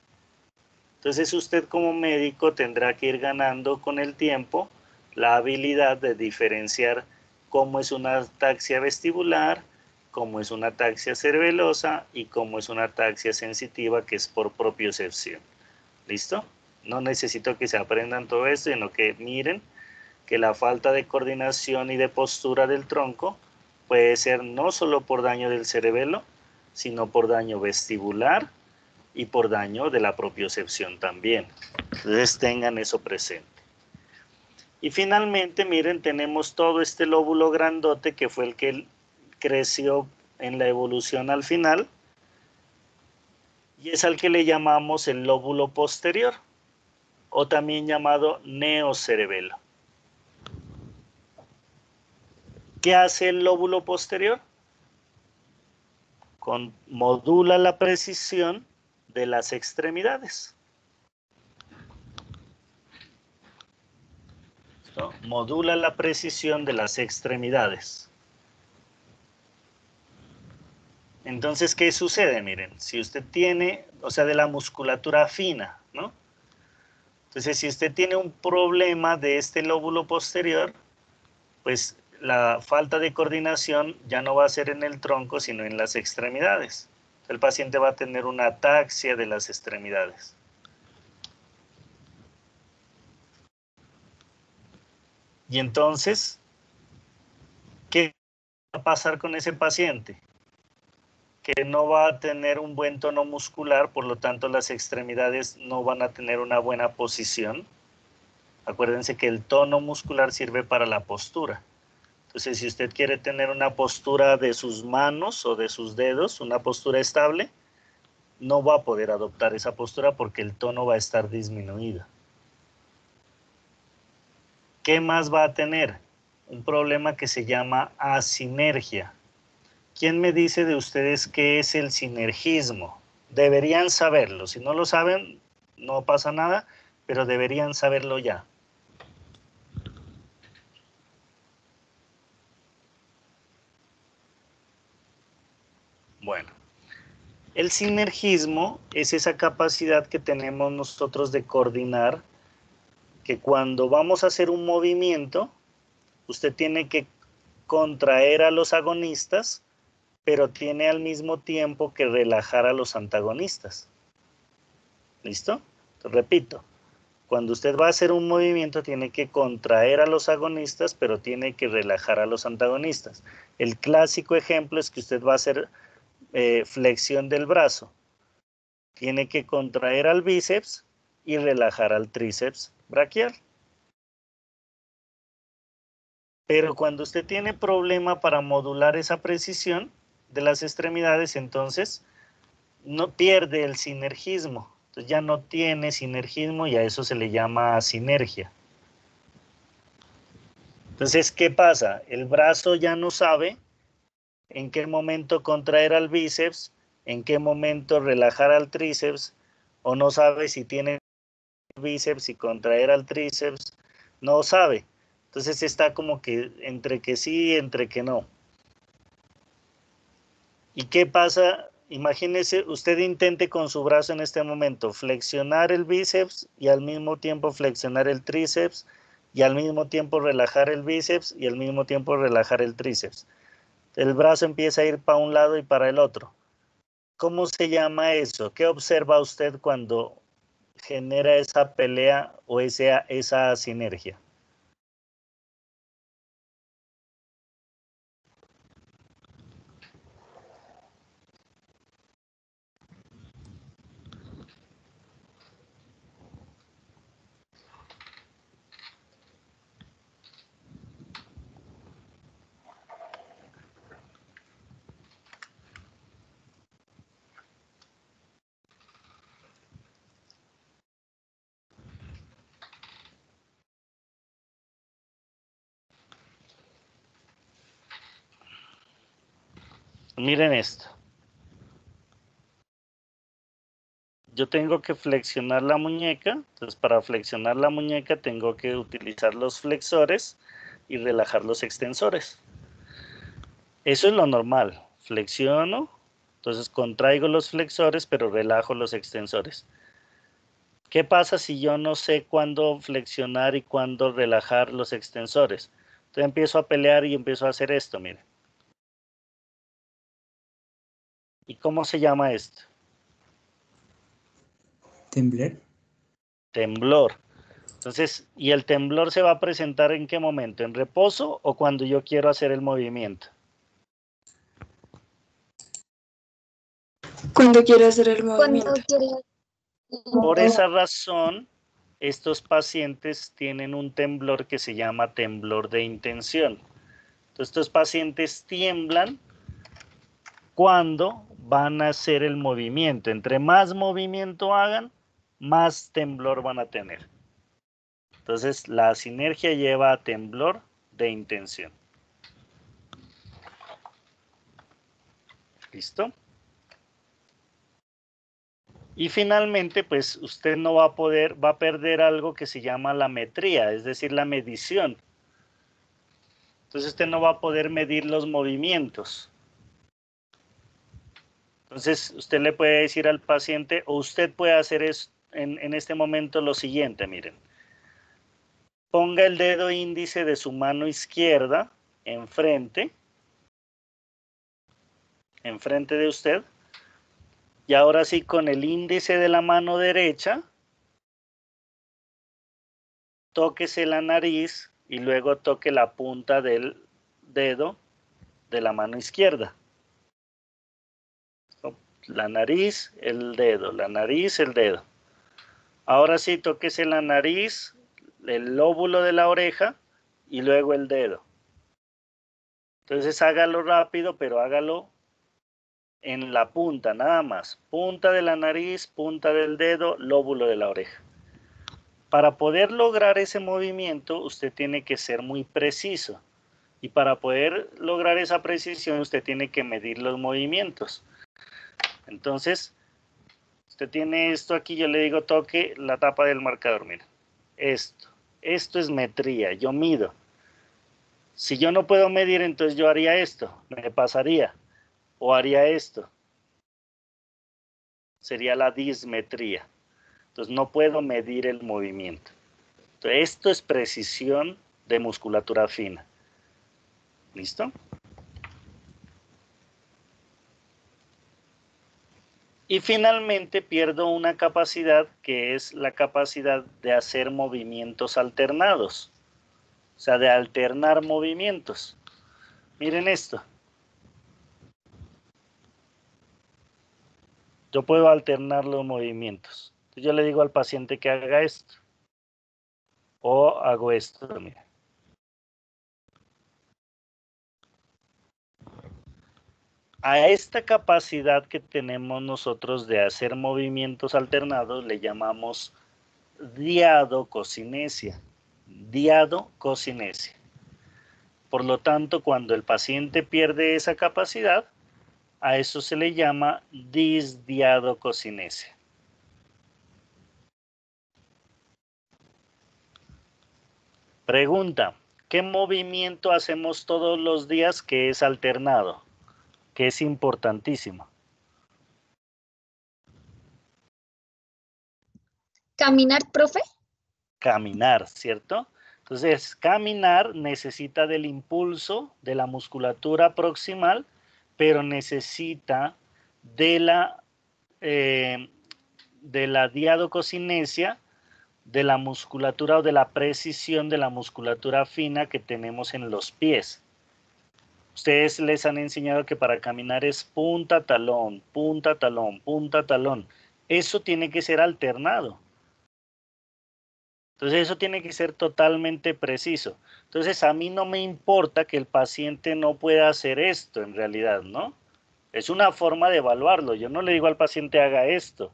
Entonces usted como médico tendrá que ir ganando con el tiempo la habilidad de diferenciar cómo es una ataxia vestibular, cómo es una ataxia cerebelosa y cómo es una ataxia sensitiva, que es por propiocepción. ¿Listo? No necesito que se aprendan todo esto, sino que miren que la falta de coordinación y de postura del tronco puede ser no solo por daño del cerebelo, sino por daño vestibular y por daño de la propiocepción también. Entonces tengan eso presente. Y finalmente, miren, tenemos todo este lóbulo grandote que fue el que creció en la evolución al final, y es al que le llamamos el lóbulo posterior, o también llamado neocerebelo. ¿Qué hace el lóbulo posterior? Modula la precisión de las extremidades. ¿Listo? Modula la precisión de las extremidades. Entonces, ¿qué sucede? Miren, si usted tiene, o sea, de la musculatura fina, ¿no? Entonces, si usted tiene un problema de este lóbulo posterior, pues la falta de coordinación ya no va a ser en el tronco, sino en las extremidades. El paciente va a tener una ataxia de las extremidades. Y entonces, ¿qué va a pasar con ese paciente? Que no va a tener un buen tono muscular, por lo tanto las extremidades no van a tener una buena posición. Acuérdense que el tono muscular sirve para la postura. Entonces, si usted quiere tener una postura de sus manos o de sus dedos, una postura estable, no va a poder adoptar esa postura porque el tono va a estar disminuido. ¿Qué más va a tener? Un problema que se llama asinergia. ¿Quién me dice de ustedes qué es el sinergismo? Deberían saberlo. Si no lo saben, no pasa nada, pero deberían saberlo ya. Bueno, el sinergismo es esa capacidad que tenemos nosotros de coordinar, que cuando vamos a hacer un movimiento, usted tiene que contraer a los agonistas, pero tiene al mismo tiempo que relajar a los antagonistas. ¿Listo? Repito, cuando usted va a hacer un movimiento tiene que contraer a los agonistas, pero tiene que relajar a los antagonistas. El clásico ejemplo es que usted va a hacer flexión del brazo. Tiene que contraer al bíceps y relajar al tríceps braquial. Pero cuando usted tiene problema para modular esa precisión de las extremidades, entonces no pierde el sinergismo. Entonces ya no tiene sinergismo y a eso se le llama asinergia. Entonces, ¿qué pasa? El brazo ya no sabe en qué momento contraer al bíceps, en qué momento relajar al tríceps, o no sabe si tiene bíceps y contraer al tríceps, no sabe. Entonces está como que entre que sí y entre que no. ¿Y qué pasa? Imagínese, usted intente con su brazo en este momento flexionar el bíceps y al mismo tiempo flexionar el tríceps y al mismo tiempo relajar el bíceps y al mismo tiempo relajar el tríceps. El brazo empieza a ir para un lado y para el otro. ¿Cómo se llama eso? ¿Qué observa usted cuando genera esa pelea o esa sinergia? Miren esto. Yo tengo que flexionar la muñeca, entonces para flexionar la muñeca tengo que utilizar los flexores y relajar los extensores. Eso es lo normal. Flexiono, entonces contraigo los flexores, pero relajo los extensores. ¿Qué pasa si yo no sé cuándo flexionar y cuándo relajar los extensores? Entonces empiezo a pelear y empiezo a hacer esto, miren. ¿Y cómo se llama esto? Temblar. Temblor. Entonces, ¿y el temblor se va a presentar en qué momento? ¿En reposo o cuando yo quiero hacer el movimiento? Cuando quiero hacer el Cuando movimiento. quiere. Por esa razón, estos pacientes tienen un temblor que se llama temblor de intención. Entonces, estos pacientes tiemblan cuando van a hacer el movimiento. Entre más movimiento hagan, más temblor van a tener. Entonces, la sinergia lleva a temblor de intención. ¿Listo? Y finalmente, pues usted no va a poder, va a perder algo que se llama la metría, es decir, la medición. Entonces usted no va a poder medir los movimientos. Entonces usted le puede decir al paciente, o usted puede hacer en este momento lo siguiente, miren. Ponga el dedo índice de su mano izquierda enfrente de usted. Y ahora sí, con el índice de la mano derecha, tóquese la nariz y luego toque la punta del dedo de la mano izquierda. La nariz, el dedo, la nariz, el dedo. Ahora sí, tóquese la nariz, el lóbulo de la oreja y luego el dedo. Entonces hágalo rápido, pero hágalo en la punta, nada más. Punta de la nariz, punta del dedo, lóbulo de la oreja. Para poder lograr ese movimiento, usted tiene que ser muy preciso. Y para poder lograr esa precisión, usted tiene que medir los movimientos. Entonces, usted tiene esto aquí, yo le digo toque la tapa del marcador, mira. Esto es metría, yo mido. Si yo no puedo medir, entonces yo haría esto, me pasaría. O haría esto. Sería la dismetría. Entonces no puedo medir el movimiento. Entonces, esto es precisión de musculatura fina. ¿Listo? Y finalmente pierdo una capacidad que es la capacidad de hacer movimientos alternados. O sea, de alternar movimientos. Miren esto. Yo puedo alternar los movimientos. Entonces yo le digo al paciente que haga esto. O hago esto, mira. A esta capacidad que tenemos nosotros de hacer movimientos alternados le llamamos diadococinesia. Diadococinesia. Por lo tanto, cuando el paciente pierde esa capacidad, a eso se le llama disdiadococinesia. Pregunta, ¿qué movimiento hacemos todos los días que es alternado? Que es importantísimo. Caminar, profe. Caminar, ¿cierto? Entonces, caminar necesita del impulso de la musculatura proximal, pero necesita de la diadococinesia, de la musculatura o de la precisión de la musculatura fina que tenemos en los pies. Ustedes les han enseñado que para caminar es punta, talón, punta, talón, punta, talón. Eso tiene que ser alternado. Entonces eso tiene que ser totalmente preciso. Entonces a mí no me importa que el paciente no pueda hacer esto en realidad, ¿no? Es una forma de evaluarlo. Yo no le digo al paciente haga esto.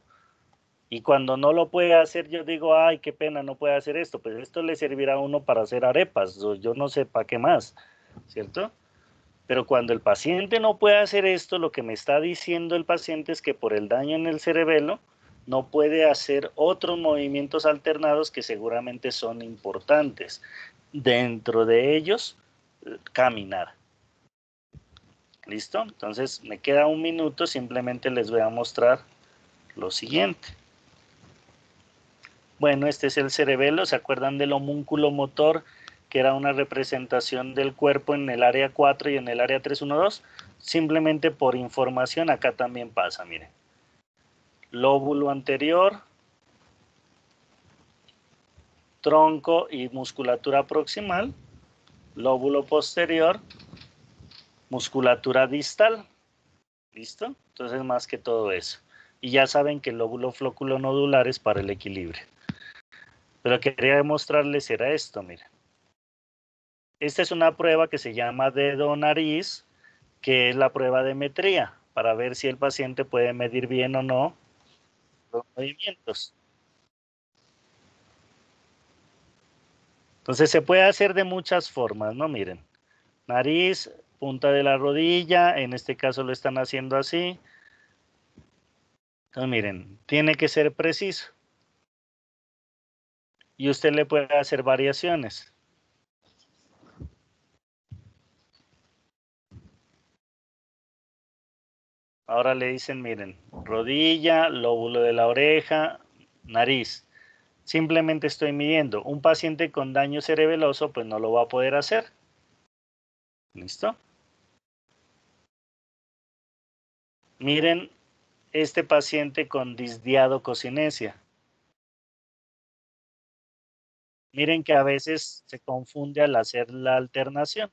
Y cuando no lo puede hacer, yo digo, ay, qué pena, no puede hacer esto. Pues esto le servirá a uno para hacer arepas. Yo no sé para qué más, ¿cierto? Pero cuando el paciente no puede hacer esto, lo que me está diciendo el paciente es que por el daño en el cerebelo no puede hacer otros movimientos alternados que seguramente son importantes. Dentro de ellos, caminar. ¿Listo? Entonces me queda un minuto, simplemente les voy a mostrar lo siguiente. Bueno, este es el cerebelo, ¿se acuerdan del homúnculo motor? Que era una representación del cuerpo en el área 4 y en el área 312. Simplemente por información, acá también pasa, miren. Lóbulo anterior, tronco y musculatura proximal, lóbulo posterior, musculatura distal. ¿Listo? Entonces más que todo eso. Y ya saben que el lóbulo flóculo-nodular es para el equilibrio. Pero lo que quería demostrarles era esto, miren. Esta es una prueba que se llama dedo-nariz, que es la prueba de metría, para ver si el paciente puede medir bien o no los movimientos. Entonces se puede hacer de muchas formas, ¿no? Miren, nariz, punta de la rodilla, en este caso lo están haciendo así. Entonces miren, tiene que ser preciso. Y usted le puede hacer variaciones. Ahora le dicen, miren, rodilla, lóbulo de la oreja, nariz. Simplemente estoy midiendo. Un paciente con daño cerebeloso, pues no lo va a poder hacer. ¿Listo? Miren este paciente con disdiadococinesia. Miren que a veces se confunde al hacer la alternación.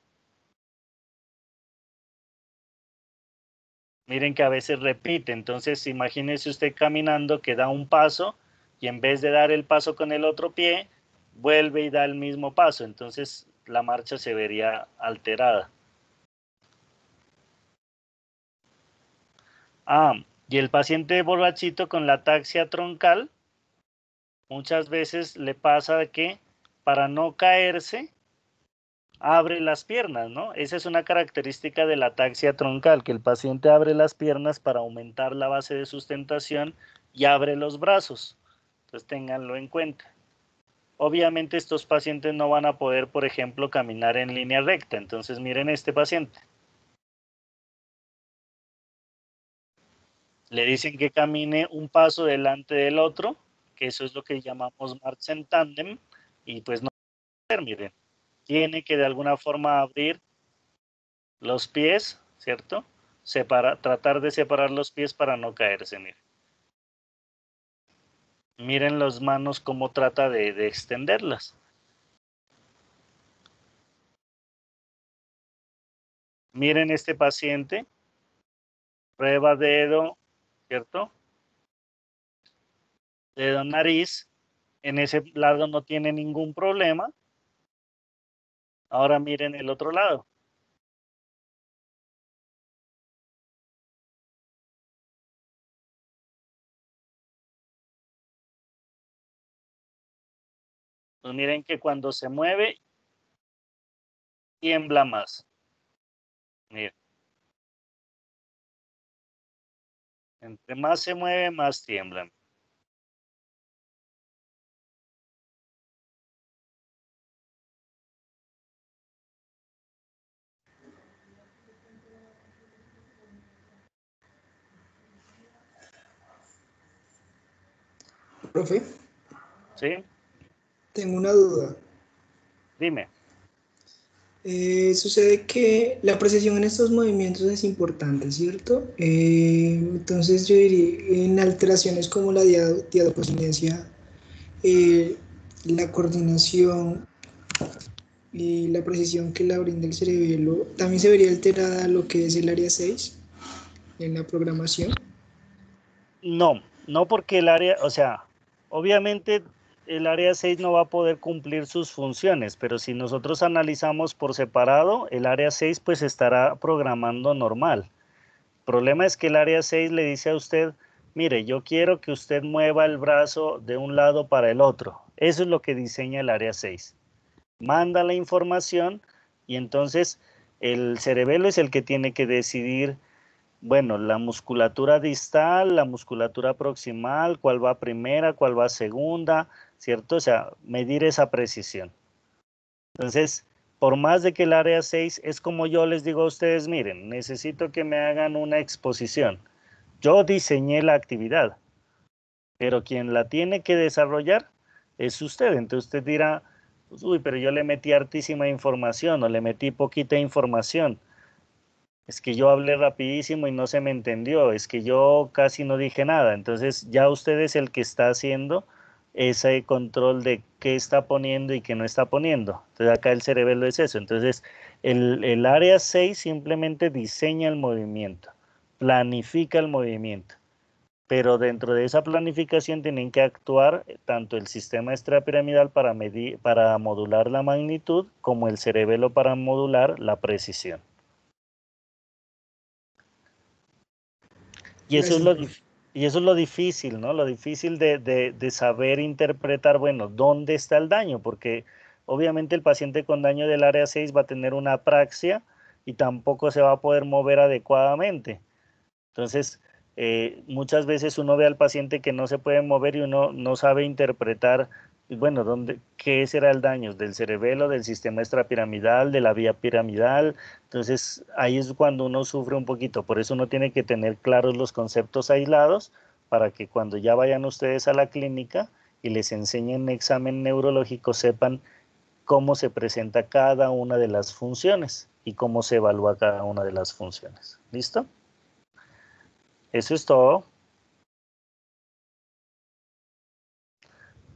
Miren que a veces repite. Entonces, imagínese usted caminando que da un paso y en vez de dar el paso con el otro pie, vuelve y da el mismo paso. Entonces, la marcha se vería alterada. Y el paciente borrachito con la ataxia troncal, muchas veces le pasa que para no caerse, abre las piernas, ¿no? Esa es una característica de la ataxia troncal, que el paciente abre las piernas para aumentar la base de sustentación y abre los brazos. Entonces ténganlo en cuenta. Obviamente estos pacientes no van a poder, por ejemplo, caminar en línea recta. Entonces miren este paciente. Le dicen que camine un paso delante del otro, que eso es lo que llamamos marcha en tándem, y pues no puede hacer, miren. Tiene que de alguna forma abrir los pies, ¿cierto? Tratar de separar los pies para no caerse, miren. Miren las manos cómo trata de extenderlas. Miren este paciente, prueba dedo, ¿cierto? Dedo nariz, en ese lado no tiene ningún problema. Ahora miren el otro lado. Pues miren que cuando se mueve, tiembla más. Miren. Entre más se mueve, más tiemblan. Profe, ¿Sí? tengo una duda. Dime. Sucede que la precisión en estos movimientos es importante, ¿cierto? Entonces yo diría, en alteraciones como la diadococinesia, eh, la coordinación y la precisión que la brinda el cerebelo, también se vería alterada lo que es el área 6 en la programación. No, no porque el área, o sea, obviamente el área 6 no va a poder cumplir sus funciones, pero si nosotros analizamos por separado, el área 6 pues estará programando normal. El problema es que el área 6 le dice a usted, mire, yo quiero que usted mueva el brazo de un lado para el otro. Eso es lo que diseña el área 6. Manda la información y entonces el cerebelo es el que tiene que decidir, bueno, la musculatura distal, la musculatura proximal, cuál va primera, cuál va segunda, ¿cierto? O sea, medir esa precisión. Entonces, por más de que el área 6 es como yo les digo a ustedes, miren, necesito que me hagan una exposición. Yo diseñé la actividad, pero quien la tiene que desarrollar es usted. Entonces usted dirá, uy, pero yo le metí hartísima información o le metí poquita información. Es que yo hablé rapidísimo y no se me entendió, es que yo casi no dije nada. Entonces ya usted es el que está haciendo ese control de qué está poniendo y qué no está poniendo. Entonces acá el cerebelo es eso. Entonces el área 6 simplemente diseña el movimiento, planifica el movimiento. Pero dentro de esa planificación tienen que actuar tanto el sistema extrapiramidal para modular la magnitud como el cerebelo para modular la precisión. Y eso, Gracias, profe. y eso es lo difícil, ¿no? Lo difícil de saber interpretar, bueno, dónde está el daño, porque obviamente el paciente con daño del área 6 va a tener una apraxia y tampoco se va a poder mover adecuadamente. Entonces, muchas veces uno ve al paciente que no se puede mover y uno no sabe interpretar, bueno, qué será el daño del cerebelo, del sistema extrapiramidal, de la vía piramidal. Entonces, ahí es cuando uno sufre un poquito. Por eso uno tiene que tener claros los conceptos aislados para que cuando ya vayan ustedes a la clínica y les enseñen examen neurológico, sepan cómo se presenta cada una de las funciones y cómo se evalúa cada una de las funciones. ¿Listo? Eso es todo.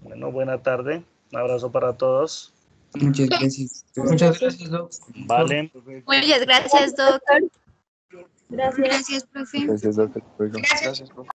Bueno, buena tarde. Un abrazo para todos. Muchas gracias. Muchas gracias, Doc. Vale. Muchas gracias, doctor. Gracias, profe. Gracias, doctor. Gracias, profe.